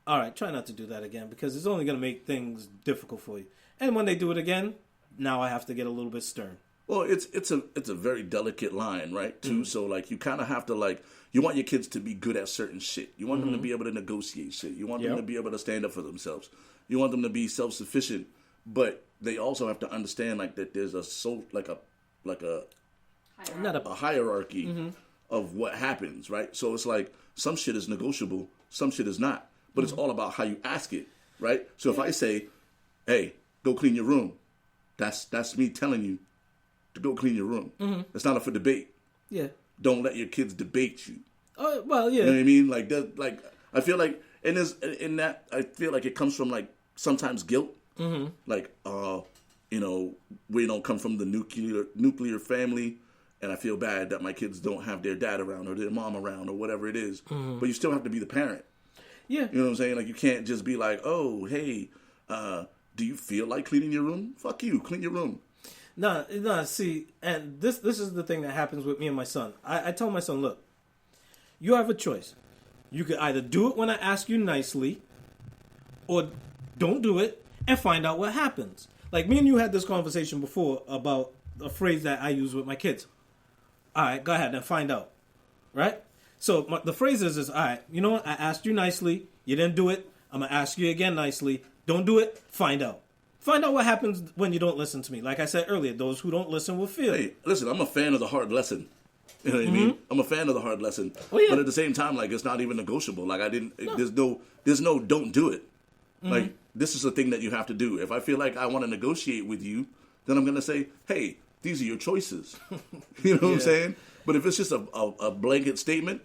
All right, try not to do that again because it's only going to make things difficult for you. And when they do it again, now I have to get a little bit stern. Well, it's a very delicate line, right? Too. So like you kind of have to like you want your kids to be good at certain shit. You want them to be able to negotiate shit. You want them to be able to stand up for themselves. You want them to be self-sufficient, but they also have to understand like that there's a hierarchy of what happens, right? So it's like some shit is negotiable, some shit is not. But it's all about how you ask it, right? So if I say, hey, go clean your room, that's me telling you to go clean your room. It's not up for debate. Yeah. Don't let your kids debate you. Oh, well, yeah. You know what I mean? Like that. Like I feel like in that I feel like it comes from like sometimes guilt. Like you know, we don't come from the nuclear family, and I feel bad that my kids don't have their dad around or their mom around or whatever it is. But you still have to be the parent. Yeah. You know what I'm saying? Like, you can't just be like, oh, hey, do you feel like cleaning your room? Fuck you, clean your room. No, see, and this is the thing that happens with me and my son. I tell my son, look, you have a choice. You could either do it when I ask you nicely, or don't do it and find out what happens. Like, me and you had this conversation before about a phrase that I use with my kids. All right, go ahead and find out, right? So the phrase is, all right, you know what? I asked you nicely. You didn't do it. I'm going to ask you again nicely. Don't do it. Find out. Find out what happens when you don't listen to me. Like I said earlier, those who don't listen will feel. Hey, listen, I'm a fan of the hard lesson. You know what I mean? I'm a fan of the hard lesson. Oh, yeah. But at the same time, like, it's not even negotiable. Like, there's no don't do it. Like, this is a thing that you have to do. If I feel like I want to negotiate with you, then I'm going to say, hey, these are your choices. You know what I'm saying? But if it's just a blanket statement,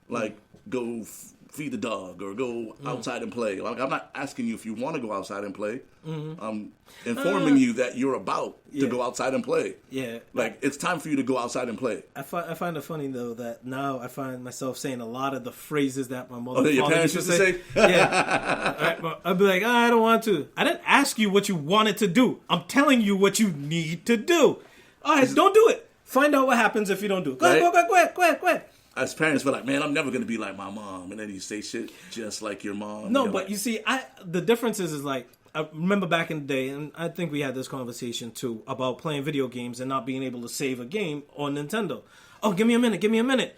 like go feed the dog or go outside and play. Like, I'm not asking you if you want to go outside and play. I'm informing you that you're about to go outside and play. Yeah. Like, it's time for you to go outside and play. I find it funny, though, that now I find myself saying a lot of the phrases that my mother your parents used to say? Yeah. I'd be like, I don't want to. I didn't ask you what you wanted to do. I'm telling you what you need to do. All right, don't do it. Find out what happens if you don't do it. Go ahead. As parents, we're like, man, I'm never going to be like my mom. And then you say shit just like your mom. No, but like, you see, the difference is like, I remember back in the day, and I think we had this conversation too, about playing video games and not being able to save a game on Nintendo. Oh, give me a minute.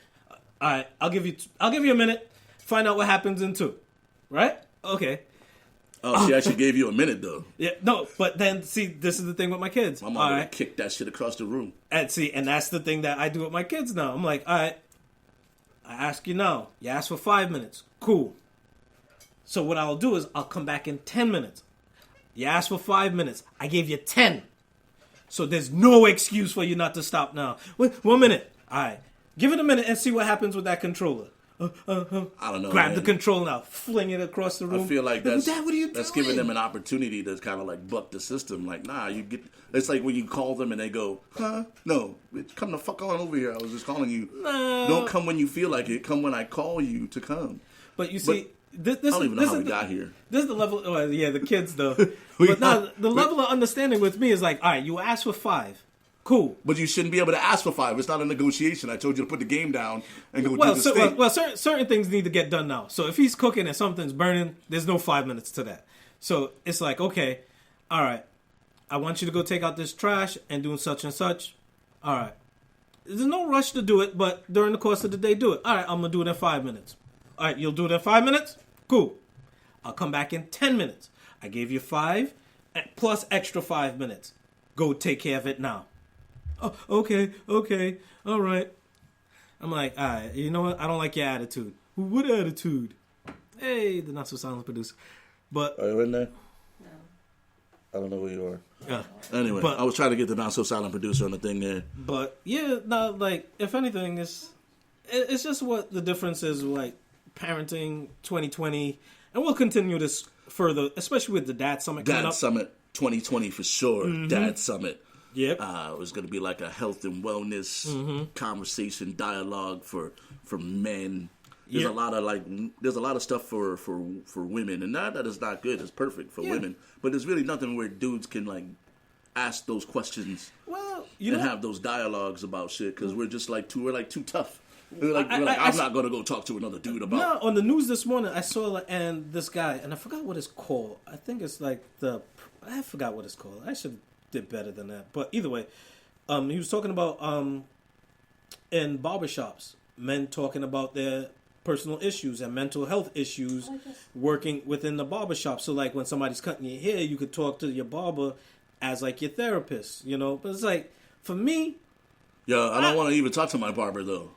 All right, I'll give you a minute. Find out what happens in 2. Right? Okay. Oh, she actually gave you a minute, though. Yeah, no, but then, see, this is the thing with my kids. My mom would kick that shit across the room. And that's the thing that I do with my kids now. I'm like, all right, I ask you now. You ask for 5 minutes. Cool. So what I'll do is I'll come back in 10 minutes. You asked for 5 minutes. I gave you 10. So there's no excuse for you not to stop now. 1 minute. All right. Give it a minute and see what happens with that controller. I don't know. Grab man. the control now, fling it across the room. I feel like that's Dad, what are you that's doing? giving them an opportunity to kind of like buck the system. Like, nah, you get. It's like when you call them and they go, huh? No, bitch, come the fuck on over here. I was just calling you. No. Don't come when you feel like it. Come when I call you to come. But you see, this I don't even know how we got here. This is the level. Oh, yeah, the kids though. But now the level of understanding with me is like, all right, you asked for 5. Cool. But you shouldn't be able to ask for 5. It's not a negotiation. I told you to put the game down and go do this thing. Well, certain things need to get done now. So if he's cooking and something's burning, there's no 5 minutes to that. So it's like, okay, all right, I want you to go take out this trash and do such and such. All right. There's no rush to do it, but during the course of the day, do it. All right, I'm going to do it in 5 minutes. All right, you'll do it in 5 minutes? Cool. I'll come back in 10 minutes. I gave you 5 plus extra 5 minutes. Go take care of it now. Oh, okay, all right. I'm like, all right, you know what? I don't like your attitude. What attitude? Hey, the not so silent producer. But are you in there? No. I don't know where you are. Yeah. Anyway, I was trying to get the not so silent producer on the thing there. But yeah, no, like if anything, it's just what the difference is, like parenting 2020, and we'll continue this further, especially with the Dad Summit coming up. Dad Summit 2020 for sure. Mm-hmm. Dad Summit. Yep. It was going to be like a health and wellness conversation dialogue for men. There's a lot of stuff for women, and that is not good. It's perfect for women, but there's really nothing where dudes can like ask those questions. Well, have those dialogues about shit because we're too tough. I'm not going to go talk to another dude about. No, on the news this morning, I saw and this guy, and I forgot what it's called. I think it's like I forgot what it's called. I should did better than that. But either way, he was talking about in barbershops, men talking about their personal issues and mental health issues working within the barbershop. So like when somebody's cutting your hair, you could talk to your barber as like your therapist, you know. But it's like for me, I don't want to even talk to my barber though.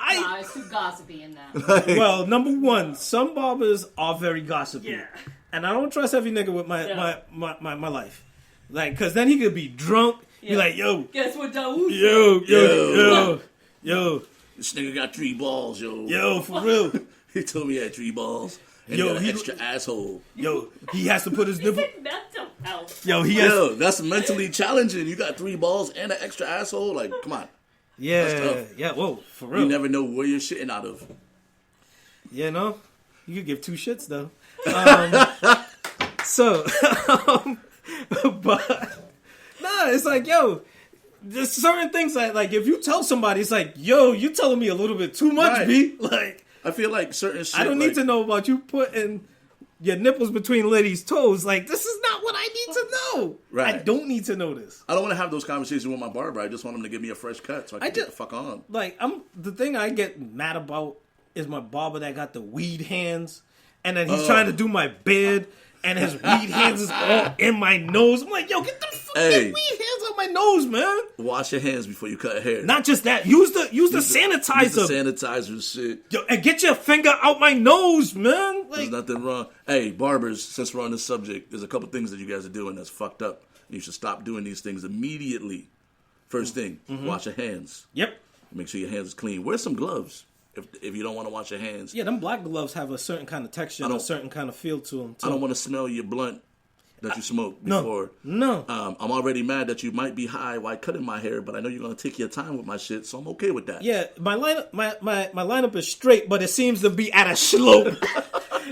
It's too gossipy in that. Well, number one, some barbers are very gossipy, and I don't trust every nigga with my life. Like, cause then he could be drunk. Be like, yo, guess what? Yo. This nigga got 3 balls, yo. Yo, for real. He told me he had 3 balls. And he got an extra asshole. Yo, he has to put his nipple. Mental health. Yo, that's mentally challenging. You got 3 balls and an extra asshole. Like, come on. Yeah. Whoa, for real. You never know where you're shitting out of. You know, you could give 2 shits though. But nah, it's like, yo, there's certain things that, like, if you tell somebody, it's like, yo, you telling me a little bit too much, right. B. Like, I feel like certain shit. I don't need to know about you putting your nipples between ladies' toes. Like, this is not what I need to know. Right. I don't need to know this. I don't want to have those conversations with my barber. I just want him to give me a fresh cut so I can get the fuck on. Like, the thing I get mad about is my barber that got the weed hands, and then he's trying to do my beard. And his weed hands is all in my nose. I'm like, yo, get the fucking weed hands out my nose, man. Wash your hands before you cut hair. Not just that. Use the sanitizer. Use the sanitizer shit. Yo, and get your finger out my nose, man. Like, there's nothing wrong. Hey, barbers, since we're on this subject, there's a couple things that you guys are doing that's fucked up. You should stop doing these things immediately. First thing, wash your hands. Yep. Make sure your hands is clean. Wear some gloves. If you don't want to wash your hands. Yeah, them black gloves have a certain kind of texture and a certain kind of feel to them, too. I don't want to smell your blunt that you smoked before. No. I'm already mad that you might be high while cutting my hair, but I know you're going to take your time with my shit, so I'm okay with that. Yeah, my lineup is straight, but it seems to be at a slope.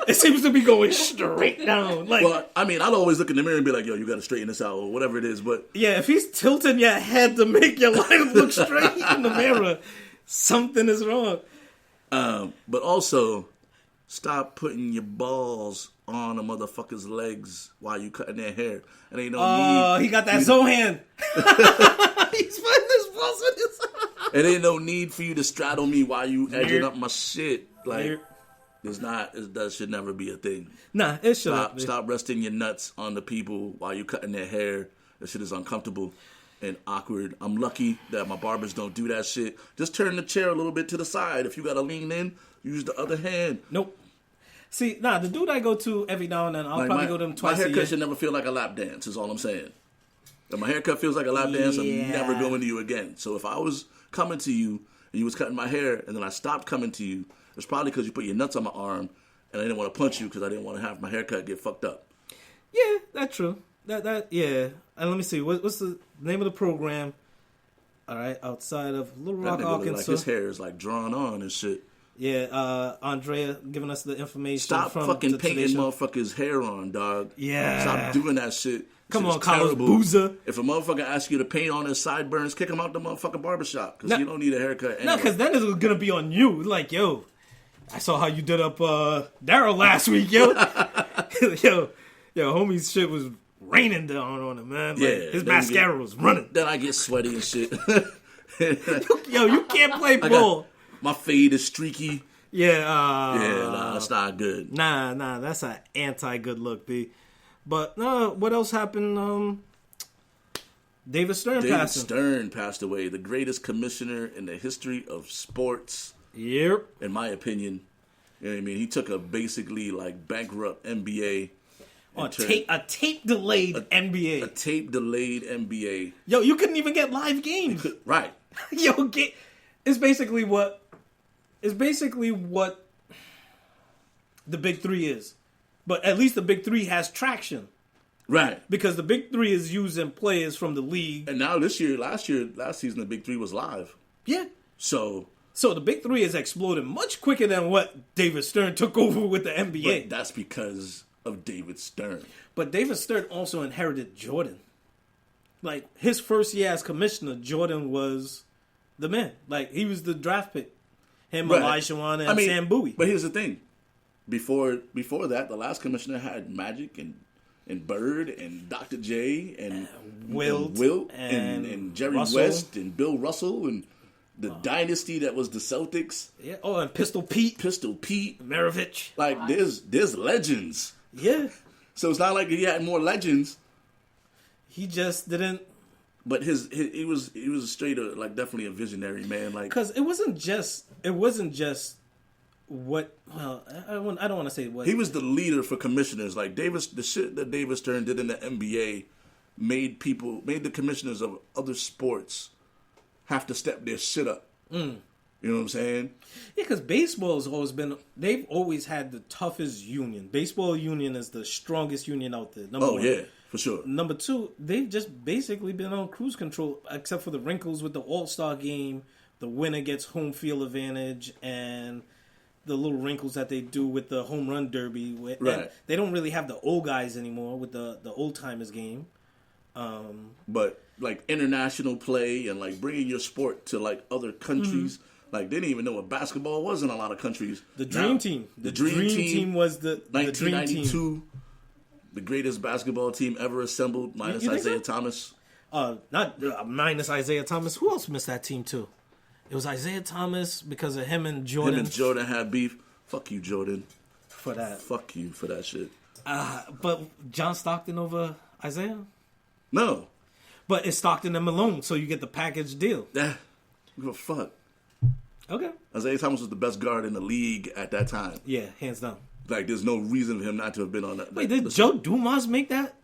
It seems to be going straight down. Like, well, I mean, I'll always look in the mirror and be like, yo, you got to straighten this out or whatever it is, but... Yeah, if he's tilting your head to make your lineup look straight in the mirror, something is wrong. But also, stop putting your balls on a motherfucker's legs while you cutting their hair. And ain't no need. Oh, he got that Zohan. He's putting his balls on his. It ain't no need for you to straddle me while you edging up my shit. Like, that should never be a thing. Nah, it shouldn't. Stop resting your nuts on the people while you cutting their hair. That shit is uncomfortable and awkward. I'm lucky that my barbers don't do that shit. Just turn the chair a little bit to the side. If you gotta lean in, use the other hand. Nope. See, the dude I go to every now and then, I'll probably go to him twice a year. My haircut should never feel like a lap dance, is all I'm saying. If my haircut feels like a lap dance, I'm never going to you again. So if I was coming to you and you was cutting my hair and then I stopped coming to you It's probably because you put your nuts on my arm, and I didn't want to punch you because I didn't want to have my haircut get fucked up. Yeah, that's true. Yeah. And let me see. What's the name of the program? All right, outside of Little Rock, That nigga look Arkansas. like his hair is like drawn on and shit. Yeah, Andrea giving us the information. Stop from fucking the painting Today Show. motherfuckers' hair on, dog. Yeah. Stop doing that shit. Come Shit's on, Carlos terrible. Boozer. If a motherfucker asks you to paint on his sideburns, kick him out the motherfucking barbershop because you don't need a haircut anyway. No, because then it's gonna be on you. Like, yo, I saw how you did up Daryl last week, yo. yo, homie's shit was raining down on him, man. Like, his mascara was running. Then I get sweaty and shit. Yo, you can't play ball. My fade is streaky. Yeah, Nah, that's not good. Nah, that's an anti-good look, B. But what else happened? David Stern passed away, the greatest commissioner in the history of sports. Yep. In my opinion. You know what I mean? He took a basically like bankrupt NBA. A tape-delayed NBA. A tape-delayed NBA. Yo, you couldn't even get live games. Right. Yo, it's basically what the Big Three is. But at least the Big Three has traction. Right. Because the Big Three is using players from the league. And now last season, the Big Three was live. Yeah. So the Big Three has exploded much quicker than what David Stern took over with the NBA. But that's because of David Stern. But David Stern also inherited Jordan. Like, his first year as commissioner, Jordan was the man. Like, he was the draft pick. Him, Right. Olajuwon, and Sam Bowie. But here's the thing. Before that, the last commissioner had Magic and Bird and Dr. J and Wilt and Jerry Russell. West and Bill Russell and the dynasty that was the Celtics. Yeah. Oh, and Pistol Pete. Maravich. Like, there's legends. Yeah. So it's not like he had more legends. He just didn't. But he was straight like definitely a visionary man. Like, because it wasn't just what. Well, I don't want to say what he was the leader for commissioners. Like the shit that David Stern did in the NBA made the commissioners of other sports have to step their shit up. You know what I'm saying? Yeah, because baseball has always been. They've always had the toughest union. Baseball union is the strongest union out there. Number one. Yeah. For sure. Number two, they've just basically been on cruise control, except for the wrinkles with the All-Star game, the winner gets home field advantage, and the little wrinkles that they do with the home run derby. Right. And they don't really have the old guys anymore with the old-timers game. But, like, international play and, like, bringing your sport to, like, other countries. Like, they didn't even know what basketball was in a lot of countries. The Dream Team. The Dream Team was the 1992. Dream Team. The greatest basketball team ever assembled, minus Isaiah Thomas. Not minus Isaiah Thomas. Who else missed that team too? It was Isaiah Thomas because of him and Jordan. Him and Jordan had beef. Fuck you, Jordan. For that. Fuck you for that shit. But John Stockton over Isaiah? No. But it's Stockton and Malone, so you get the package deal. Yeah. Give a fuck. Okay. Isaiah Thomas was the best guard in the league at that time. Yeah, hands down. Like, there's no reason for him not to have been on that. Wait, did Joe Dumas make that?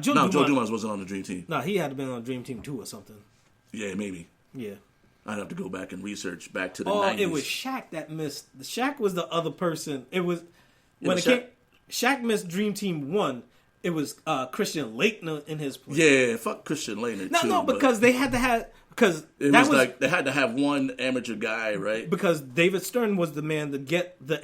Joe Dumas wasn't on the Dream Team. He had to be on Dream Team 2 or something. Yeah, maybe. Yeah. I'd have to go back and research back to the 90s. It was Shaq that missed. Shaq was the other person. It was... Shaq missed Dream Team 1. It was Christian Laettner in his place. Yeah, fuck Christian Laettner, too. No, because they had to have... Because it was like they had to have one amateur guy, right? Because David Stern was the man to get the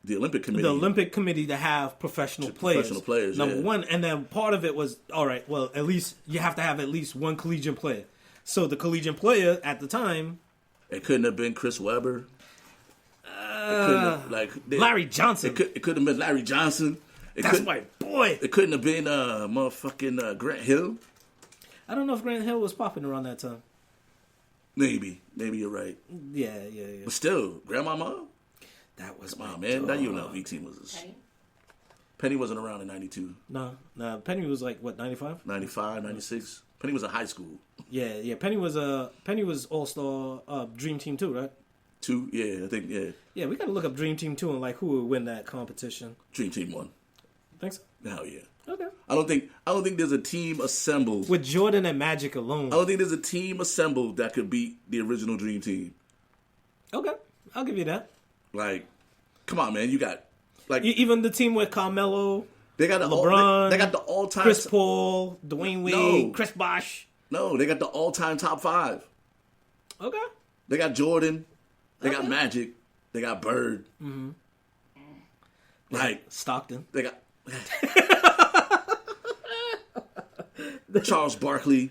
the Olympic Committee. The Olympic Committee to have professional players. Number one. And then part of it was, all right, well, at least you have to have at least one collegiate player. So the collegiate player at the time... It couldn't have been Chris Webber. Larry Johnson. It couldn't have been Larry Johnson. That's my boy. It couldn't have been motherfucking Grant Hill. I don't know if Grant Hill was popping around that time. Maybe you're right. Yeah. But still, Grandmama. That was my man. That UNLV team was. Penny wasn't around in '92. No. Penny was like what, 95? 95, 96. Penny was in high school. Yeah. Penny was All-Star Dream Team 2, right? 2, yeah, I think, yeah. Yeah, we got to look up Dream Team 2 and like who would win that competition. Dream Team 1. Think so? Hell yeah. Okay. I don't think there's a team assembled with Jordan and Magic alone. I don't think there's a team assembled that could beat the original Dream Team. Okay. I'll give you that. Like, come on, man. You got like Even the team with Carmelo, they got LeBron, they got the all-time Chris Paul, Dwayne Wade, Chris Bosh. No, they got the all-time top 5. Okay. They got Jordan. They got Magic. They got Bird. Mm-hmm. Like Stockton. They got Charles Barkley,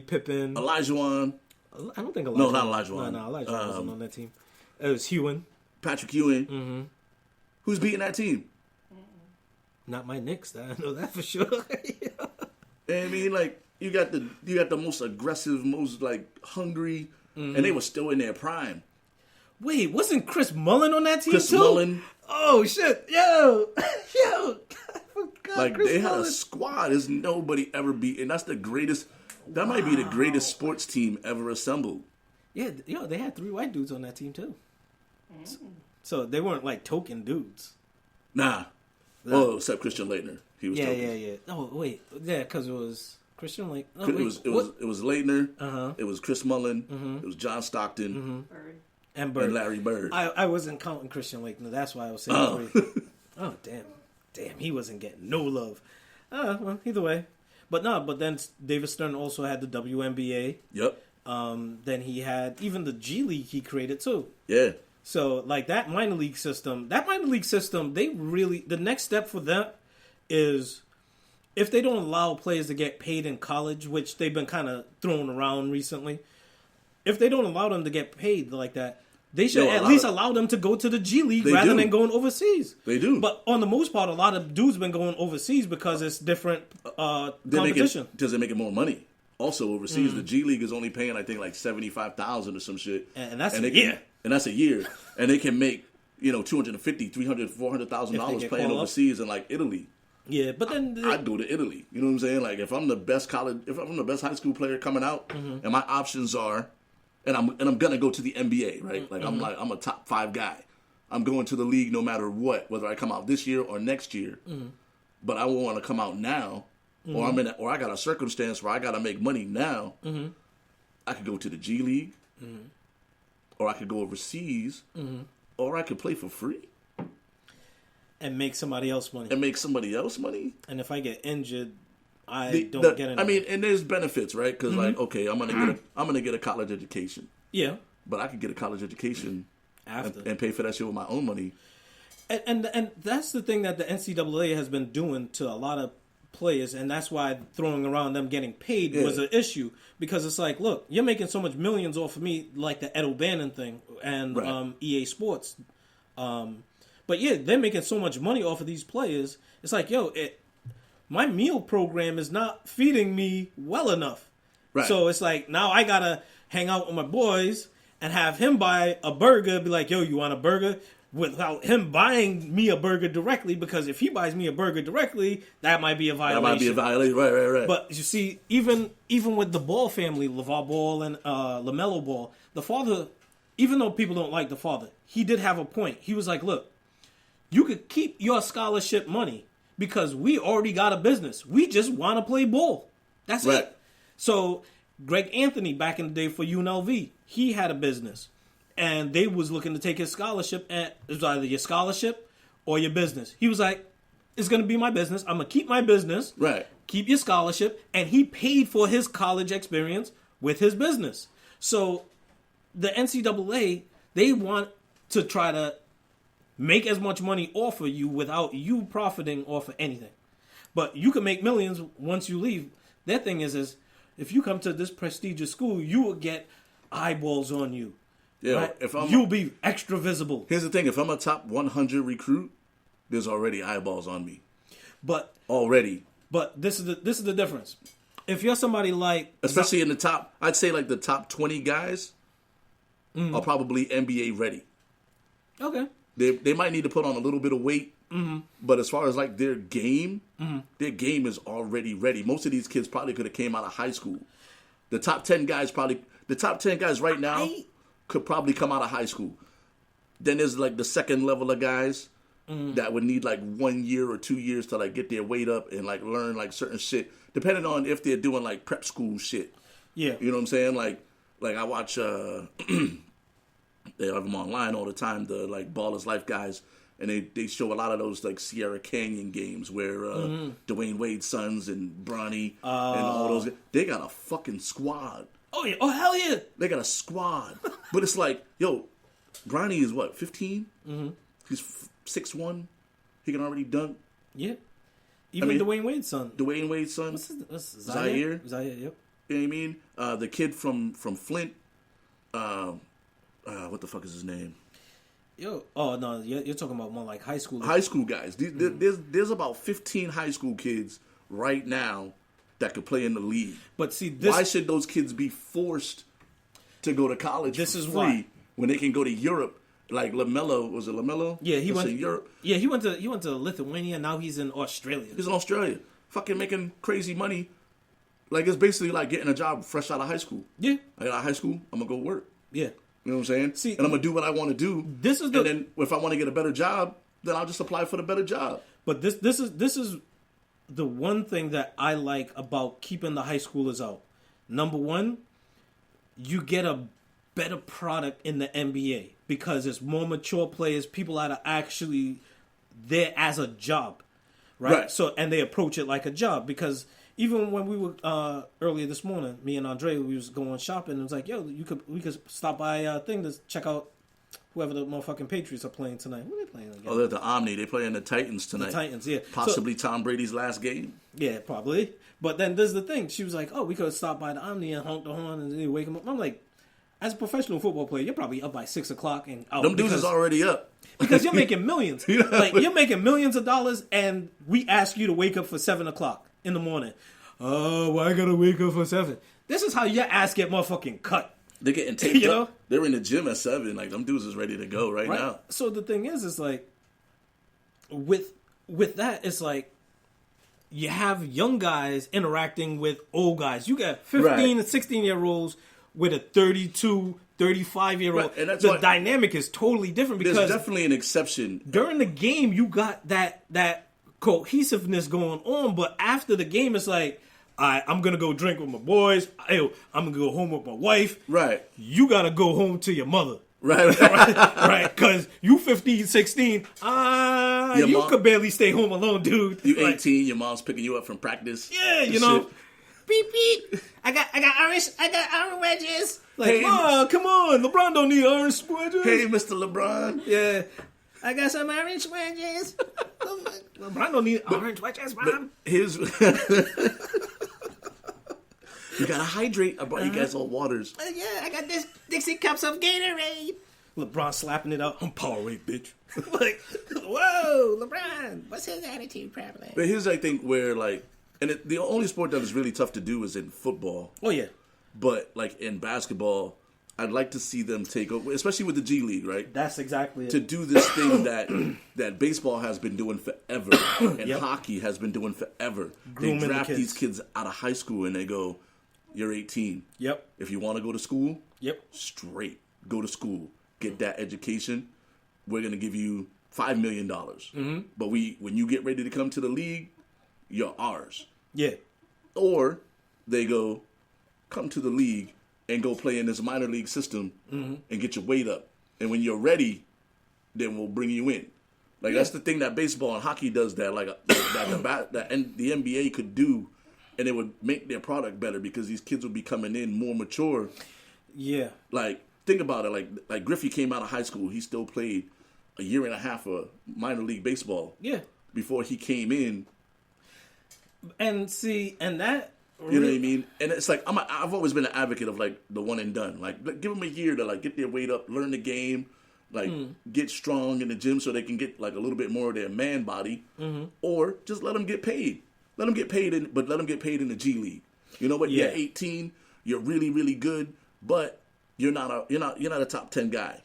Pippen, Olajuwon. I don't think Olajuwon. No, not Olajuwon. No, Olajuwon wasn't on that team. It was Ewing. Patrick Ewing. Mm-hmm. Who's beating that team? Not my Knicks. I know that for sure. I mean, like you got the most aggressive, most like hungry, and they were still in their prime. Wait, wasn't Chris Mullin on that team Chris too? Mullin. Oh shit! Yo. I forgot Like Chris they had Mullin. a squad. There's nobody ever beat, and that's the greatest. That might be the greatest sports team ever assembled. Yeah, they had 3 white dudes on that team too. So they weren't like token dudes. Nah. Oh, except Christian Laettner. He was. Yeah. Oh wait, yeah, because it was Christian Lake. Oh, It was Laettner. Uh-huh. It was Chris Mullin. It was John Stockton. Bird. And Bird. And Larry Bird. I wasn't counting Christian Lake. No, that's why I was saying 3. Oh damn, he wasn't getting no love. Well, either way, but then David Stern also had the WNBA. Yep. Then he had even the G League he created too. Yeah. So like that minor league system, they really, the next step for them is if they don't allow players to get paid in college, which they've been kind of thrown around recently. If they don't allow them to get paid like that, they should at least allow them to go to the G League rather than going overseas. They do. But on the most part, a lot of dudes been going overseas because it's different competition. Does it make it more money? Also, overseas, the G League is only paying, I think, like $75,000 or some shit. And that's And that's a year. And they can make, $250,000, $300,000, $400,000 playing overseas in like Italy. Yeah, but then I'd go to Italy. You know what I'm saying? Like if I'm the best high school player coming out, and my options are, and I'm gonna go to the NBA, right? Like I'm a top 5 guy. I'm going to the league no matter what, whether I come out this year or next year. But I want to come out now, or I got a circumstance where I got to make money now. I could go to the G League, or I could go overseas, or I could play for free. And make somebody else money. And if I get injured, I don't get any. I mean, and there's benefits, right? Because like, okay, I'm gonna get a college education. Yeah. But I could get a college education after and pay for that shit with my own money. And that's the thing that the NCAA has been doing to a lot of players, and that's why throwing around them getting paid was an issue, because it's like, look, you're making so much millions off of me, like the Ed O'Bannon thing and EA Sports. But yeah, they're making so much money off of these players. It's like, my meal program is not feeding me well enough. Right. So it's like, now I gotta hang out with my boys and have him buy a burger, be like, yo, you want a burger? Without him buying me a burger directly, because if he buys me a burger directly, that might be a violation. Right. But you see, even with the Ball family, LeVar Ball and LaMelo Ball, the father, even though people don't like the father, he did have a point. He was like, look, you could keep your scholarship money because we already got a business. We just want to play ball. That's it. So Greg Anthony, back in the day for UNLV, he had a business. And they was looking to take his scholarship, and it was either your scholarship or your business. He was like, it's going to be my business. I'm going to keep my business. Right. Keep your scholarship. And he paid for his college experience with his business. So the NCAA, they want to try to make as much money off of you without you profiting off of anything. But you can make millions once you leave. Their thing is if you come to this prestigious school, you will get eyeballs on you. Yeah, right? You'll be extra visible. Here's the thing: if I'm a top 100 recruit, there's already eyeballs on me. But this is the difference. If you're somebody like, especially in the top, I'd say like the top 20 guys are probably NBA ready. Okay. They might need to put on a little bit of weight, but as far as like their game is already ready. Most of these kids probably could have came out of high school. The top 10 guys right now could probably come out of high school. Then there's like the second level of guys that would need like 1 year or 2 years to like get their weight up and like learn like certain shit, depending on if they're doing like prep school shit. Yeah. You know what I'm saying? Like I watch They have them online all the time. The like Ballers Life guys, and they show a lot of those like Sierra Canyon games where Dwayne Wade's sons and Bronny and all those. They got a fucking squad. Oh yeah! Oh hell yeah! They got a squad, but it's like, yo, Bronny is what 15. He's 6'1". He can already dunk. Yeah. Even Dwayne Wade's son. Dwayne Wade's son. What's Zaire? Zaire, yep. You know what I mean? The kid from Flint. What the fuck is his name? Yo, oh no, you're talking about more like high school. High school guys. There's about 15 high school kids right now that could play in the league. But see, why should those kids be forced to go to college this for is free why. When they can go to Europe? Like LaMelo, was it LaMelo? Yeah, he went in Europe. Yeah, he went to Lithuania. Now he's in Australia. He's in Australia, fucking making crazy money. Like it's basically like getting a job fresh out of high school. Yeah, I got out of high school. I'm gonna go work. Yeah, you know what I'm saying. See, and I'm gonna do what I want to do. And then if I want to get a better job, then I'll just apply for the better job. But this is the one thing that I like about keeping the high schoolers out. Number one, you get a better product in the NBA because it's more mature players, people that are actually there as a job, right? So, and they approach it like a job because even when we were earlier this morning, me and Andre, we was going shopping. And it was like, yo, we could stop by a thing to check out whoever the motherfucking Patriots are playing tonight. Who are they playing again? Oh, they're the Omni. They're playing the Titans tonight. The Titans, yeah. Possibly Tom Brady's last game. Yeah, probably. But then there's the thing. She was like, oh, we could stop by the Omni and honk the horn and then wake them up. I'm like, as a professional football player, you're probably up by 6 o'clock and out. Them dudes is already up. Because you're making millions. Like, you're making millions of dollars, and we ask you to wake up for 7 o'clock in the morning. Oh, why I gotta wake up for 7? This is how your ass get motherfucking cut. They're getting taped up. They're in the gym at 7. Like, them dudes is ready to go right now. So the thing is like, with that, it's like, you have young guys interacting with old guys. You got 15 and 16-year-olds with a 32, 35-year-old. And that's the dynamic is totally different because there's definitely an exception. During the game, you got that cohesiveness going on, but after the game, it's like, all right, I'm going to go drink with my boys. I'm going to go home with my wife. Right. You got to go home to your mother. Right. Right. Because you 15, 16, you could barely stay home alone, dude. You 18, your mom's picking you up from practice. Yeah, you know. Shit. Beep beep. I got orange wedges. Like, oh, come on, LeBron don't need orange wedges. Hey, Mr. LeBron. Yeah, I got some orange wedges. LeBron don't need orange wedges, Mom. His, you gotta hydrate. I brought you guys all waters. Yeah, I got this Dixie cups of Gatorade. LeBron slapping it out. I'm Powerade, bitch. Like, whoa, LeBron. What's his attitude, probably? But here's, I think, where like. And the only sport that is really tough to do is in football. Oh, yeah. But, like, in basketball, I'd like to see them take over, especially with the G League, right? That's exactly it. To do this thing that baseball has been doing forever and hockey has been doing forever. Grooming they draft these kids out of high school and they go, you're 18. Yep. If you want to go to school, straight. Go to school. Get that education. We're going to give you $5 million. Mm-hmm. But when you get ready to come to the league, you're ours. Yeah. Or they go, come to the league and go play in this minor league system and get your weight up. And when you're ready, then we'll bring you in. Like, that's the thing that baseball and hockey does that, like, that the NBA could do, and it would make their product better because these kids would be coming in more mature. Yeah. Like, think about it. Like Griffey came out of high school. He still played a year and a half of minor league baseball. Yeah. Before he came in. And see, and that really, you know what I mean. And it's like I've always been an advocate of like the one and done. Like give them a year to like get their weight up, learn the game, like get strong in the gym so they can get like a little bit more of their man body, or just let them get paid. Let them get paid but let them get paid in the G League. You know what? Yeah. You're 18. You're really really good, but you're not a top 10 guy.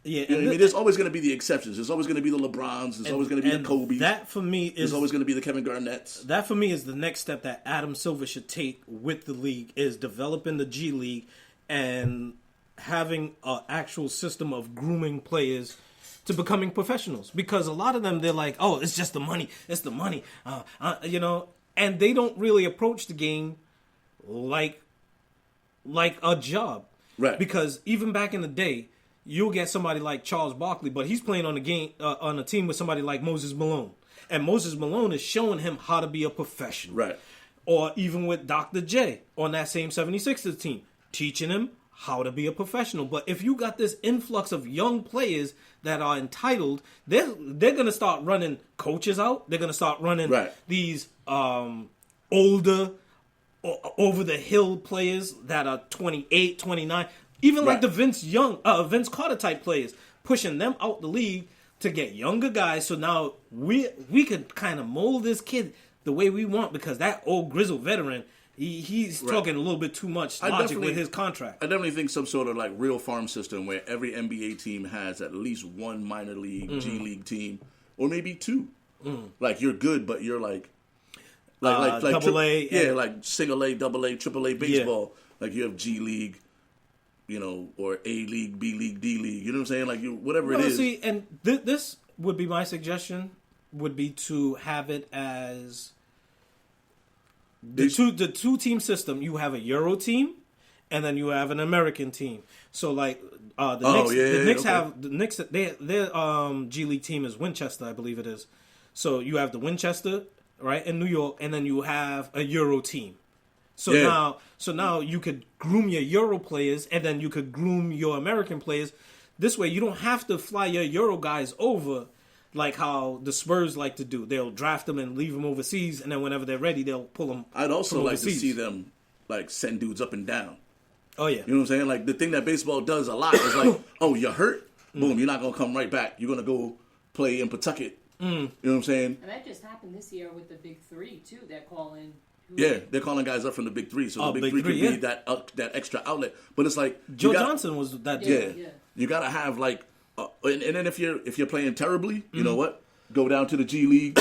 Yeah, you know what I mean? There's always going to be the exceptions. There's always going to be the LeBrons. There's always going to be the Kobe's. That for me is. There's always going to be the Kevin Garnett's. That for me is the next step that Adam Silver should take with the league is developing the G League and having an actual system of grooming players to becoming professionals. Because a lot of them, they're like, oh, it's just the money. It's the money. You know, and they don't really approach the game like a job. Right. Because even back in the day, you'll get somebody like Charles Barkley, but he's playing on a team with somebody like Moses Malone. And Moses Malone is showing him how to be a professional. Right. Or even with Dr. J on that same 76ers team, teaching him how to be a professional. But if you got this influx of young players that are entitled, they're going to start running coaches out. They're going to start running these older, over-the-hill players that are 28, 29. Even like the Vince Carter type players, pushing them out the league to get younger guys. So now we could kind of mold this kid the way we want, because that old grizzled veteran, he's talking a little bit too much logic with his contract. I definitely think some sort of like real farm system where every NBA team has at least one minor league, G League team, or maybe two. Like you're good, but you're like double A, like single A, double A, triple A baseball. Like you have G League, or A League, B League, D League. You know what I'm saying? Like whatever it is. See, and this would be my suggestion. Would be to have it as the two team system. You have a Euro team, and then you have an American team. So like the Knicks have the Knicks. Their G League team is Winchester, I believe it is. So you have the Winchester right in New York, and then you have a Euro team. So now you could groom your Euro players, and then you could groom your American players. This way, you don't have to fly your Euro guys over. Like how the Spurs like to do. They'll draft them and leave them overseas, and then whenever they're ready, they'll pull them. I'd also like to see them like send dudes up and down. Oh, yeah. You know what I'm saying? Like the thing that baseball does a lot is like, oh, you're hurt? Boom, you're not going to come right back. You're going to go play in Pawtucket. You know what I'm saying? And that just happened this year with the Big Three, too. They're calling... Yeah, they're calling guys up from the Big Three. So the Big Three could be that extra outlet. But it's like... Joe Johnson was that... Yeah. You got to have like... and then if you're playing terribly, you know what? Go down to the G League,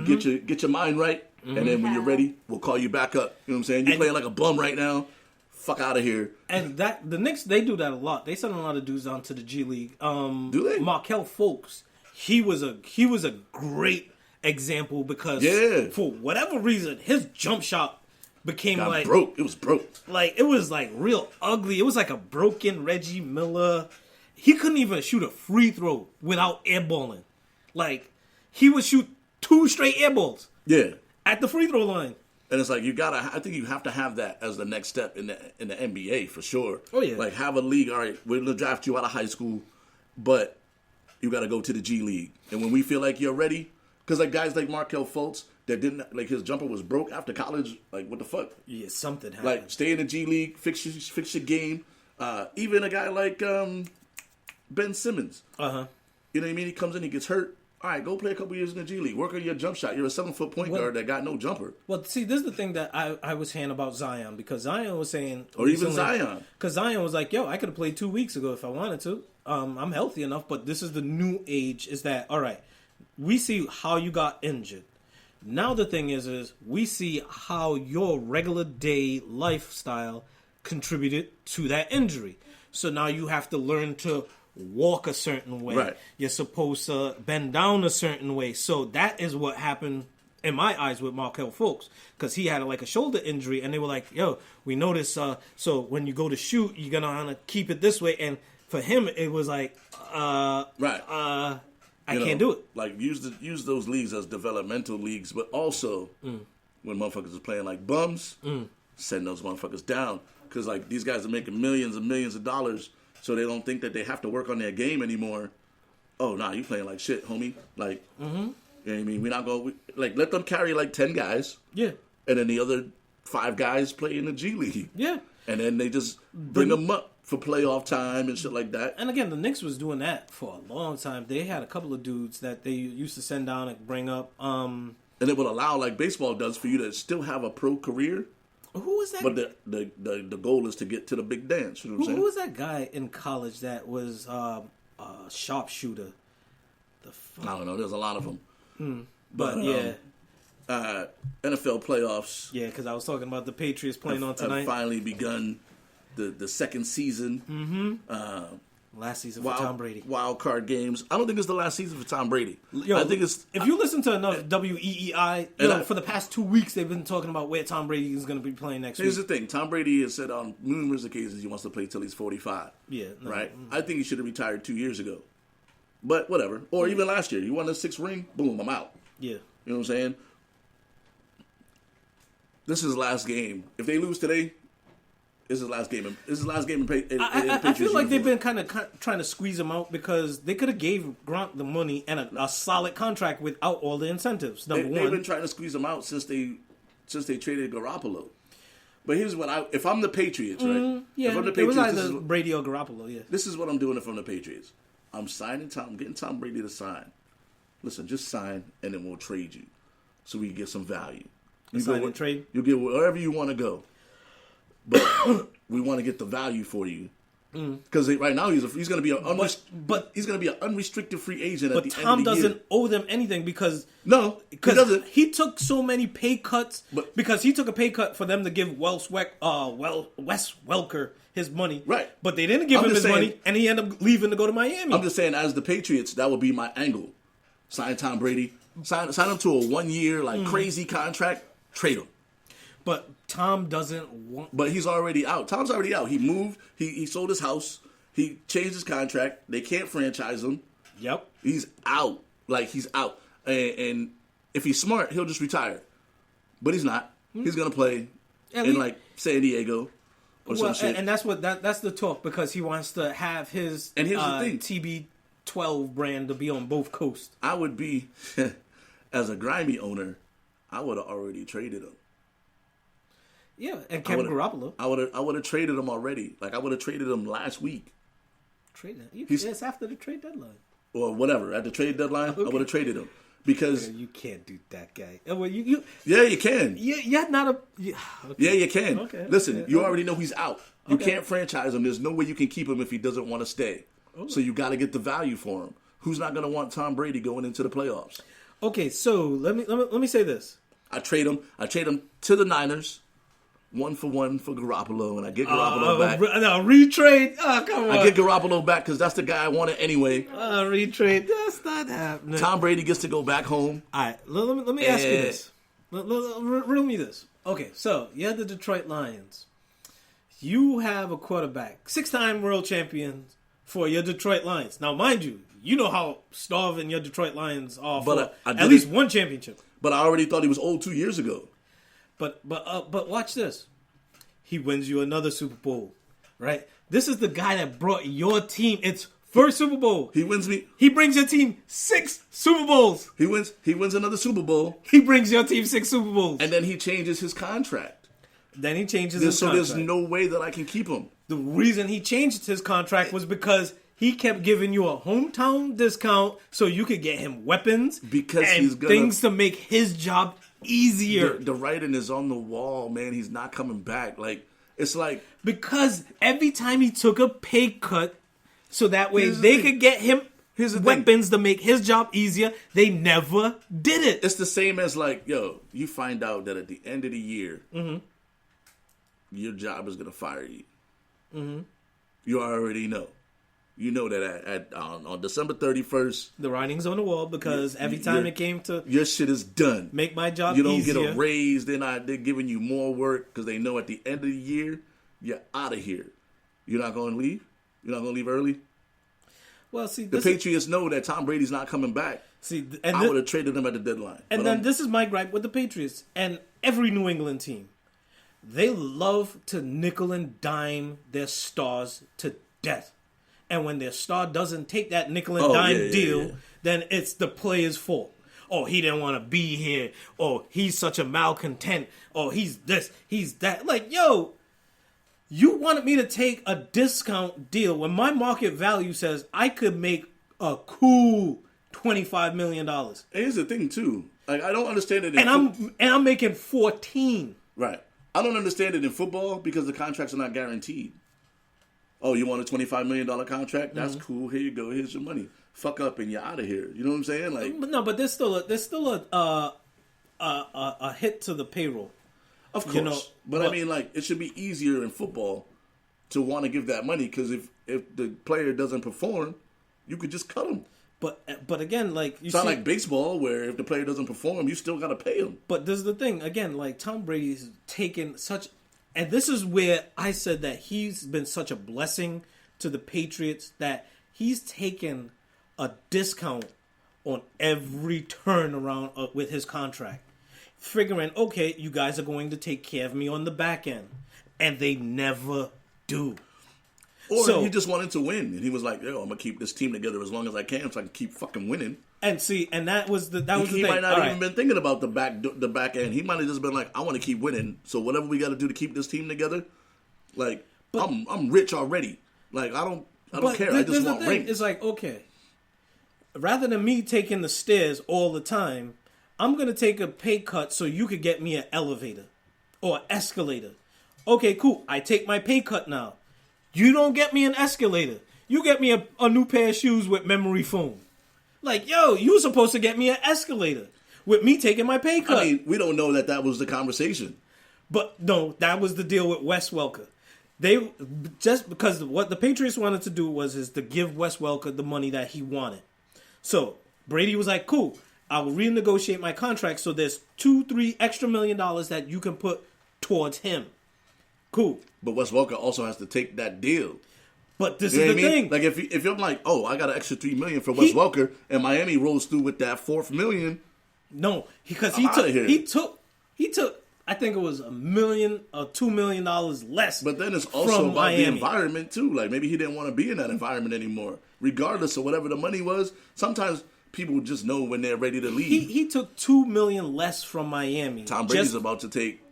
get your mind right, and then when you're ready, we'll call you back up. You know what I'm saying? You're playing like a bum right now. Fuck out of here. And the Knicks, they do that a lot. They send a lot of dudes down to the G League. Do they? Markelle Fultz, he was a great example because for whatever reason, his jump shot became broke. It was broke. Like it was like real ugly. It was like a broken Reggie Miller. He couldn't even shoot a free throw without airballing. Like he would shoot 2 straight airballs. Yeah. At the free throw line. And it's like I think you have to have that as the next step in the NBA for sure. Oh yeah. Like have a league. All right, we're gonna draft you out of high school, but you got to go to the G League. And when we feel like you're ready, because like guys like Markelle Fultz that didn't like his jumper was broke after college. Like what the fuck? Yeah, something happened. Like stay in the G League, fix your game. Even a guy like Ben Simmons. You know what I mean? He comes in, he gets hurt. All right, go play a couple years in the G League. Work on your jump shot. You're a 7-foot point guard that got no jumper. Well, see, this is the thing that I was saying about Zion, because Zion was saying... Or even Zion. Because Zion was like, yo, I could have played 2 weeks ago if I wanted to. I'm healthy enough, but this is the new age, is that, all right, we see how you got injured. Now the thing is we see how your regular day lifestyle contributed to that injury. So now you have to learn to walk a certain way. Right. You're supposed to bend down a certain way. So that is what happened in my eyes with Markelle Fultz, because he had like a shoulder injury, and they were like, yo, we noticed, so when you go to shoot, you're going to want to keep it this way. And for him, it was like, I can't do it. Like, use those leagues as developmental leagues, but also, when motherfuckers are playing like bums, send those motherfuckers down. Because, like, these guys are making millions and millions of dollars, so they don't think that they have to work on their game anymore. Oh, nah, you playing like shit, homie. Like, you know what I mean? We're not going to, like, let them carry like 10 guys. Yeah. And then the other 5 guys play in the G League. Yeah. And then they just bring them up for playoff time and shit like that. And again, the Knicks was doing that for a long time. They had a couple of dudes that they used to send down and bring up. And it would allow, like baseball does, for you to still have a pro career. Who was that? But the goal is to get to the big dance. You know what I'm saying? Who was that guy in college that was a sharpshooter? I don't know. There's a lot of them. But yeah. NFL playoffs. Yeah, because I was talking about the Patriots playing on tonight. Have finally begun the second season. Last season for Tom Brady. Wild card games. I don't think it's the last season for Tom Brady. Yo, I think it's... If you listen to enough WEEI, for the past 2 weeks, they've been talking about where Tom Brady is going to be playing next Here's week. the thing. Tom Brady has said on numerous occasions he wants to play till he's 45. Yeah. No, right? I think he should have retired 2 years ago. But whatever. Or even last year. He won the 6th ring. Boom, I'm out. Yeah. You know what I'm saying? This is his last game. If they lose today, this is his last game. This is his last game in Patriots I feel like they've uniform. been kind of trying to squeeze him out because they could have gave Gronk the money and a solid contract without all the incentives. Number one, they've been trying to squeeze him out since they traded Garoppolo. But here's what if I'm the Patriots, right? Yeah, if I'm the it was Patriots, either Brady or Garoppolo. Yeah, this is what I'm doing if I'm the Patriots. I'm getting Tom Brady to sign. Listen, just sign, and then we'll trade you, so we can get some value. You sign go and trade. You'll get wherever you want to go, but we want to get the value for you. Because right now he's going to be he's going to be an unrestricted free agent. At the Tom end of the doesn't year. owe them anything because he doesn't. He took so many pay cuts because he took a pay cut for them to give Wes Welker his money. Right. But they didn't give him his money, and he ended up leaving to go to Miami. I'm just saying, as the Patriots, that would be my angle. Sign Tom Brady. Sign him to a 1 year crazy contract. Trade him. But Tom doesn't want... But he's already out. Tom's already out. He moved. He sold his house. He changed his contract. They can't franchise him. Yep. He's out. He's out. And if he's smart, he'll just retire. But he's not. He's going to play in San Diego or some shit. And that's that's the talk because he wants to have his and here's the thing. TB12 brand to be on both coasts. I would be, as a grimy owner, I would have already traded him. Yeah, and Kevin Garoppolo. I would have traded him already. I would have traded him last week. It's after the trade deadline. Or whatever. At the trade deadline, okay. I would have traded him. Because... You can't do that, guy. Well, you yeah, you can. Yeah, not a... Yeah, okay. Yeah, you can. Okay. Listen, you already know he's out. You can't franchise him. There's no way you can keep him if he doesn't want to stay. Oh. So you got to get the value for him. Who's not going to want Tom Brady going into the playoffs? Okay, so let me say this. I trade him to the Niners. 1-for-1 for Garoppolo, and I get Garoppolo back. No, retrade. Oh, come on. I get Garoppolo back because that's the guy I wanted anyway. Retrade. That's not happening. Tom Brady gets to go back home. All right, let me ask you this. Riddle me this. Okay, so you have the Detroit Lions. You have a quarterback, 6-time world champions for your Detroit Lions. Now, mind you, you know how starving your Detroit Lions are for at least one championship. But I already thought he was old 2 years ago. But watch this. He wins you another Super Bowl, right? This is the guy that brought your team its first Super Bowl. He wins me. He brings your team 6 Super Bowls. He wins another Super Bowl. He brings your team 6 Super Bowls. And then he changes his contract. So there's no way that I can keep him. The reason he changed his contract was because he kept giving you a hometown discount so you could get him weapons because and things to make his job easier. The writing is on the wall, man. He's not coming back. Because every time he took a pay cut so that way they could get him weapons to make his job easier, they never did it. It's the same as you find out that at the end of the year, your job is going to fire you. Mm-hmm. You already know. You know that on December 31st... The writing's on the wall because every time it came to... Your shit is done. Make my job easier. You don't get a raise. They're giving you more work because they know at the end of the year, you're out of here. You're not going to leave? You're not going to leave early? Well, see... The Patriots know that Tom Brady's not coming back. See, I would have traded him at the deadline. And then this is my gripe with the Patriots and every New England team. They love to nickel and dime their stars to death. And when their star doesn't take that nickel and dime deal, then it's the player's fault. Oh, he didn't want to be here. Oh, he's such a malcontent. Oh, he's this, he's that. You wanted me to take a discount deal when my market value says I could make a cool $25 million. Here's the thing, too. I don't understand it. I'm making 14. Right. I don't understand it in football because the contracts are not guaranteed. Oh, you want a $25 million contract? That's cool. Here you go. Here's your money. Fuck up and you're out of here. You know what I'm saying? But there's still a hit to the payroll. Of course. But I mean, it should be easier in football to want to give that money because if if the player doesn't perform, you could just cut him. But again, like it's not like baseball where if the player doesn't perform, you still got to pay him. But this is the thing. Again, like Tom Brady's taken such, and this is where I said that he's been such a blessing to the Patriots that he's taken a discount on every turnaround with his contract, figuring, okay, you guys are going to take care of me on the back end, and they never do. Or he just wanted to win, and he was like, "Yo, I'm gonna keep this team together as long as I can, so I can keep fucking winning." And that was the thing. He might not even been thinking about the back end. He might have just been like, "I want to keep winning, so whatever we got to do to keep this team together, like I'm rich already. Like I don't care. I just want rings." It's like, okay, rather than me taking the stairs all the time, I'm gonna take a pay cut so you could get me an elevator or an escalator. Okay, cool. I take my pay cut now. You don't get me an escalator. You get me a new pair of shoes with memory foam. Like, yo, you were supposed to get me an escalator with me taking my pay cut. I mean, we don't know that was the conversation. But no, that was the deal with Wes Welker. They just because what the Patriots wanted to do was to give Wes Welker the money that he wanted. So Brady was like, cool, I will renegotiate my contract so there's $2-3 extra million that you can put towards him. Cool. But Wes Welker also has to take that deal. But this is the thing. Like if you're like, oh, I got an extra $3 million for Wes Welker, and Miami rolls through with that $4 million. No, because he took. I think it was $1 million or $2 million less. But then it's also about the environment too. Like maybe he didn't want to be in that environment anymore, regardless of whatever the money was. Sometimes people just know when they're ready to leave. He took $2 million less from Miami. Tom Brady's about to take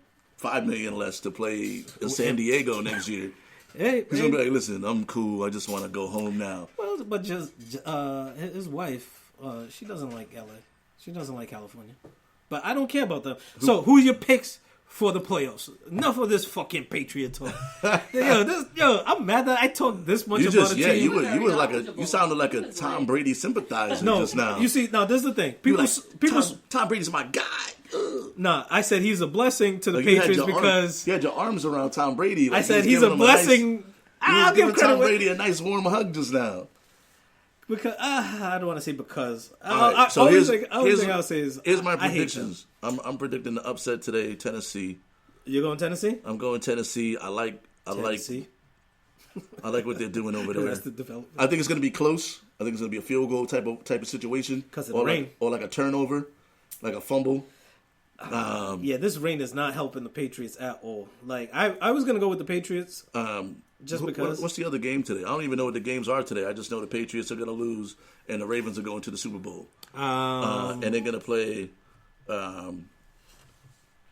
$5 million less to play in San Diego next year. He's gonna be like, listen, I'm cool. I just want to go home now. Well, but just his wife, she doesn't like LA. She doesn't like California. But I don't care about them. So who's your picks for the playoffs? Enough of this fucking Patriot talk. I'm mad that I talked this much about the team. You sounded like a Tom Brady sympathizer just now. You see, this is the thing. Tom Brady's my guy. Nah, I said he's a blessing to the Patriots because you had your arms around Tom Brady. I said he's a blessing. I'll give Tom Brady a nice warm hug just now. Because I don't want to say because. Right, so here's my predictions. I'm predicting the upset today. Tennessee. You're going Tennessee? I'm going Tennessee. I like what they're doing over there. I think it's going to be close. I think it's going to be a field goal type of situation. Because of the rain. Or like a turnover, like a fumble. This rain is not helping the Patriots at all. Like I was going to go with the Patriots. Just because. What's the other game today? I don't even know what the games are today. I just know the Patriots are going to lose and the Ravens are going to the Super Bowl. And they're going to play. The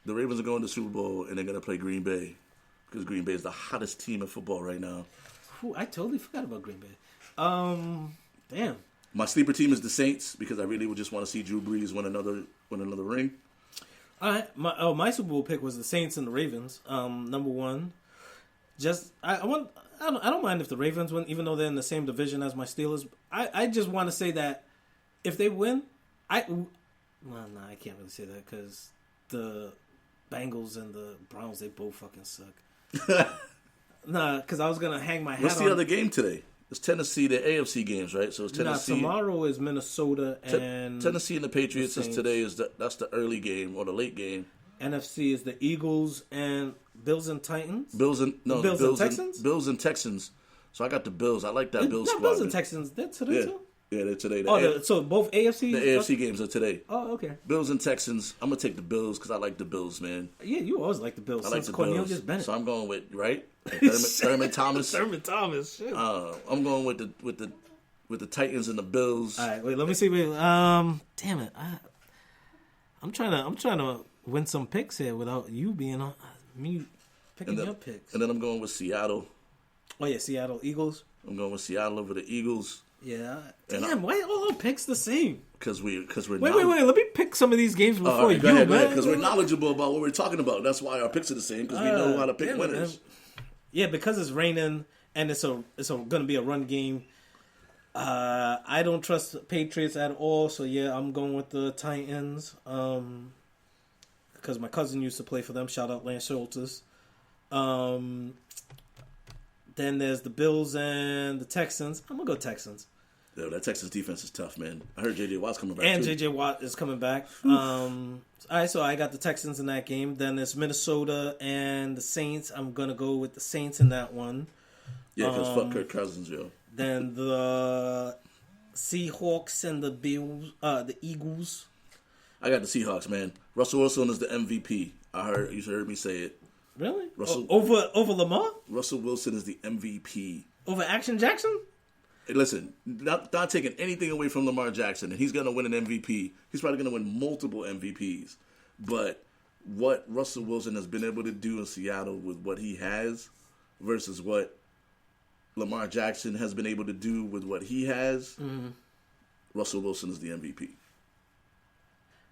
Ravens are going to the Super Bowl and they're going to play Green Bay because Green Bay is the hottest team in football right now. I totally forgot about Green Bay. Damn. My sleeper team is the Saints because I really would just want to see Drew Brees win another ring. All right. My Super Bowl pick was the Saints and the Ravens. Number one. I don't mind if the Ravens win, even though they're in the same division as my Steelers. I just want to say that if they win, I can't really say that because the Bengals and the Browns, they both fucking suck. Because I was gonna hang my hat. What's the other game today? It's Tennessee, the AFC games, right? So it's Tennessee. Tomorrow is Minnesota and Tennessee and the Patriots. That's the early game or the late game. NFC is the Eagles and Bills and Titans. Bills and Texans. Bills and Texans. So I got the Bills. I like that Bills squad. Bills and Texans. They're today too. Yeah, they're today. So both AFC. The AFC games are today. Oh, okay. Bills and Texans. I'm gonna take the Bills because I like the Bills, man. Yeah, you always like the Bills. I like the Cornelius Bills. Bennett. So I'm going with Thurman Thomas. Thurman Thomas. Shit. I'm going with the Titans and the Bills. All right, wait. Let me see. Damn it. I'm trying to win some picks here without you being on me picking your picks. And then I'm going with Seattle. Oh yeah, Seattle Eagles. I'm going with Seattle over the Eagles. Yeah. Damn, why are all picks the same? Because we're wait. Let me pick some of these games before you. Go ahead, man. Because we're knowledgeable about what we're talking about. That's why our picks are the same. Because we know how to pick winners. Man. Yeah, because it's raining and it's going to be a run game. I don't trust the Patriots at all. So yeah, I'm going with the Titans. Because my cousin used to play for them. Shout out Lance Schultz. Then there's the Bills and the Texans. I'm going to go Texans. Yo, that Texas defense is tough, man. I heard J.J. Watt's coming back, And too. J.J. Watt is coming back. All right, so I got the Texans in that game. Then there's Minnesota and the Saints. I'm going to go with the Saints in that one. Yeah, because fuck Kirk Cousins, yo. Then the Seahawks and the Bills, the Eagles. I got the Seahawks, man. Russell Wilson is the MVP. You heard me say it. Really? Russell Over Lamar? Russell Wilson is the MVP. Over Action Jackson? Hey, listen, not taking anything away from Lamar Jackson, and he's going to win an MVP. He's probably going to win multiple MVPs. But what Russell Wilson has been able to do in Seattle with what he has versus what Lamar Jackson has been able to do with what he has, Russell Wilson is the MVP.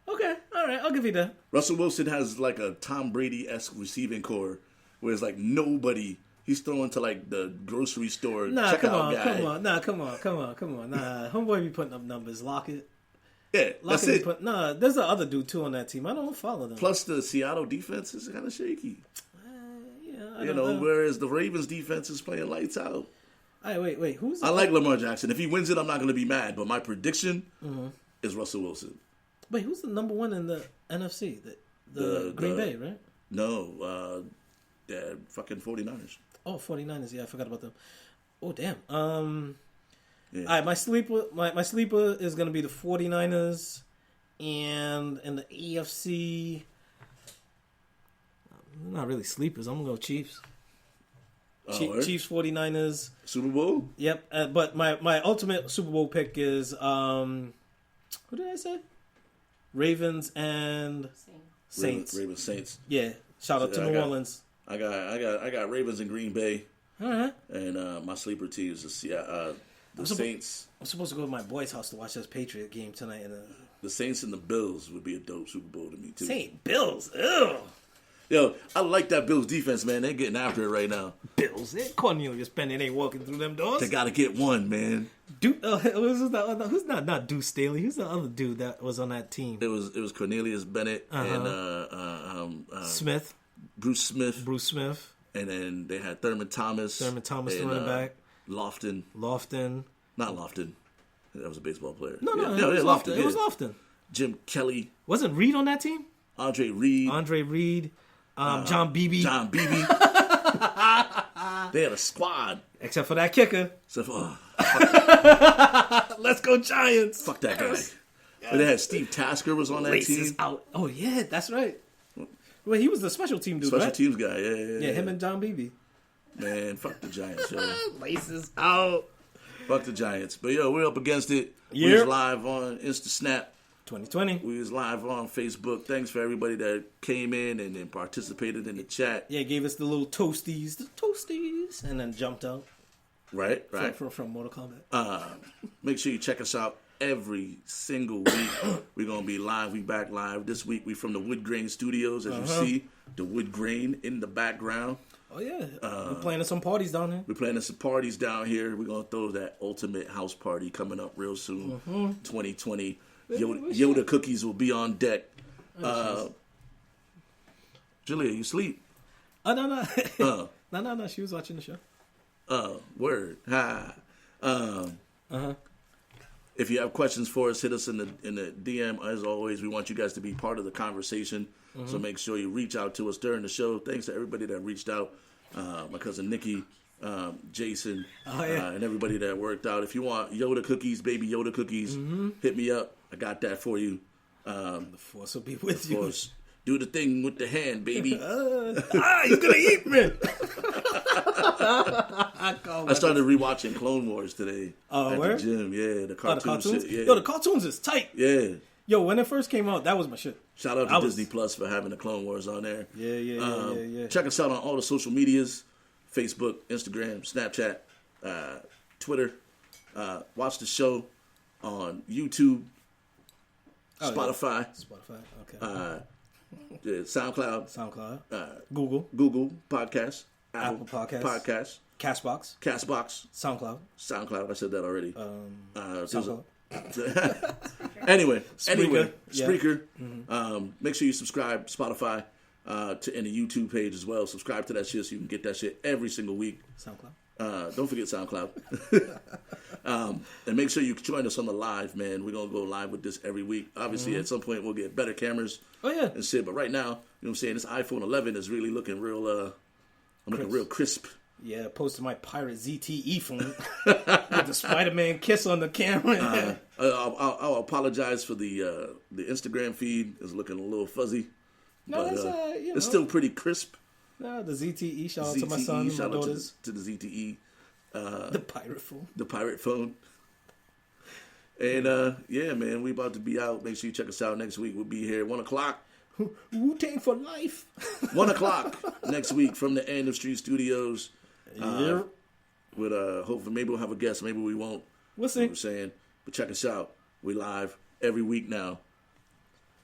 Okay, all right, I'll give you that. Russell Wilson has like a Tom Brady-esque receiving core, where it's like nobody. He's throwing to like the grocery store. Nah, come on. Nah, homeboy be putting up numbers. Lockett. Yeah, that's it. There's the other dude too on that team. I don't follow them. Plus, the Seattle defense is kind of shaky. I don't know. Whereas the Ravens defense is playing lights out. Hey, wait, who's? I like Lamar Jackson. If he wins it, I'm not going to be mad. But my prediction is Russell Wilson. Wait, who's the number one in the NFC? The Green Bay, right? No, fucking 49ers. Oh, 49ers. Yeah, I forgot about them. Oh, damn. Yeah. All right, my sleeper is going to be the 49ers. And in the AFC, not really sleepers. I'm going to go Chiefs. Chiefs, 49ers. Super Bowl? Yep. But my ultimate Super Bowl pick is, who did I say? Ravens and Saints. Ravens Saints. Yeah. Shout out to New Orleans. I got Ravens and Green Bay. All right. And my sleeper team is the Saints. I'm supposed to go to my boy's house to watch this Patriot game tonight. And, the Saints and the Bills would be a dope Super Bowl to me, too. Saint Bills. Ew. Yo, I like that Bills defense, man. They're getting after it right now. Bills. Cornelius Bennett ain't walking through them doors. They got to get one, man. Who's not Deuce Staley? Who's the other dude that was on that team? It was Cornelius Bennett and Smith. Bruce Smith. And then they had Thurman Thomas. The running back. Lofton. Not Lofton. That was a baseball player. No, Lofton. It was Lofton. Jim Kelly. Wasn't Reed on that team? Andre Reed. John Beebe. They had a squad. Except for that kicker. Let's go Giants. Fuck that guy. Yes. But they had Steve Tasker was on that team. Out. Oh, yeah, that's right. Well, he was the special team dude, Special teams guy, yeah. Him and John Beebe. Man, fuck the Giants, yo. Laces out. Fuck the Giants. But, yo, we're up against it. Yep. We was live on InstaSnap. 2020. We was live on Facebook. Thanks for everybody that came in and participated in the chat. Yeah, gave us the little toasties. And then jumped out. Right. From Mortal Kombat. Make sure you check us out every single week. We're going to be live. We back live. This week we from the Wood Grain Studios. As you see, the Wood Grain in the background. Oh, yeah. We're playing at some parties down here. We're playing at some parties down here. We're going to throw that ultimate house party coming up real soon. 2020. Yoda cookies will be on deck. Julia, you sleep? Oh, no. No. She was watching the show. Word. Ha. If you have questions for us, hit us in the DM. As always, we want you guys to be part of the conversation. So make sure you reach out to us during the show. Thanks to everybody that reached out. My cousin Nikki, Jason, and everybody that worked out. If you want Yoda cookies, baby Yoda cookies, hit me up. I got that for you. The force will be with you. Force. Do the thing with the hand, baby. He's gonna eat me. I started rewatching Clone Wars today at the gym. Yeah, the cartoons. Shit. Yeah. Yo, the cartoons is tight. Yeah. Yo, when it first came out, that was my shit. Shout out to Disney Plus for having the Clone Wars on there. Yeah. Check us out on all the social medias: Facebook, Instagram, Snapchat, Twitter. Watch the show on YouTube, Spotify. Okay. SoundCloud. Google Podcasts. Apple Podcasts. Castbox. SoundCloud. I said that already. SoundCloud. Anyway, Spreaker. Make sure you subscribe Spotify and the YouTube page as well. Subscribe to that shit so you can get that shit every single week. SoundCloud. Don't forget SoundCloud. And make sure you join us on the live, man. We're going to go live with this every week. Obviously, at some point, we'll get better cameras and shit. But right now, you know what I'm saying? This iPhone 11 is really looking real, looking real crisp. Yeah, posted my pirate ZTE phone with the Spider-Man kiss on the camera. I'll apologize for the Instagram feed. It's looking a little fuzzy. No, but, that's it's still pretty crisp. No, the ZTE. Shout out to my son and my daughters. To the ZTE. The pirate phone. The pirate phone. And yeah, man, we about to be out. Make sure you check us out next week. We'll be here at 1 o'clock. Wu-Tang for life. 1 o'clock next week from the End of Street Studios. With hopefully maybe we'll have a guest, maybe we won't. We'll see. You know what I'm saying, but check us out. We live every week now.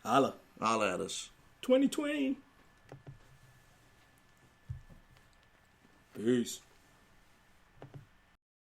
Holla at us. 2020. Peace.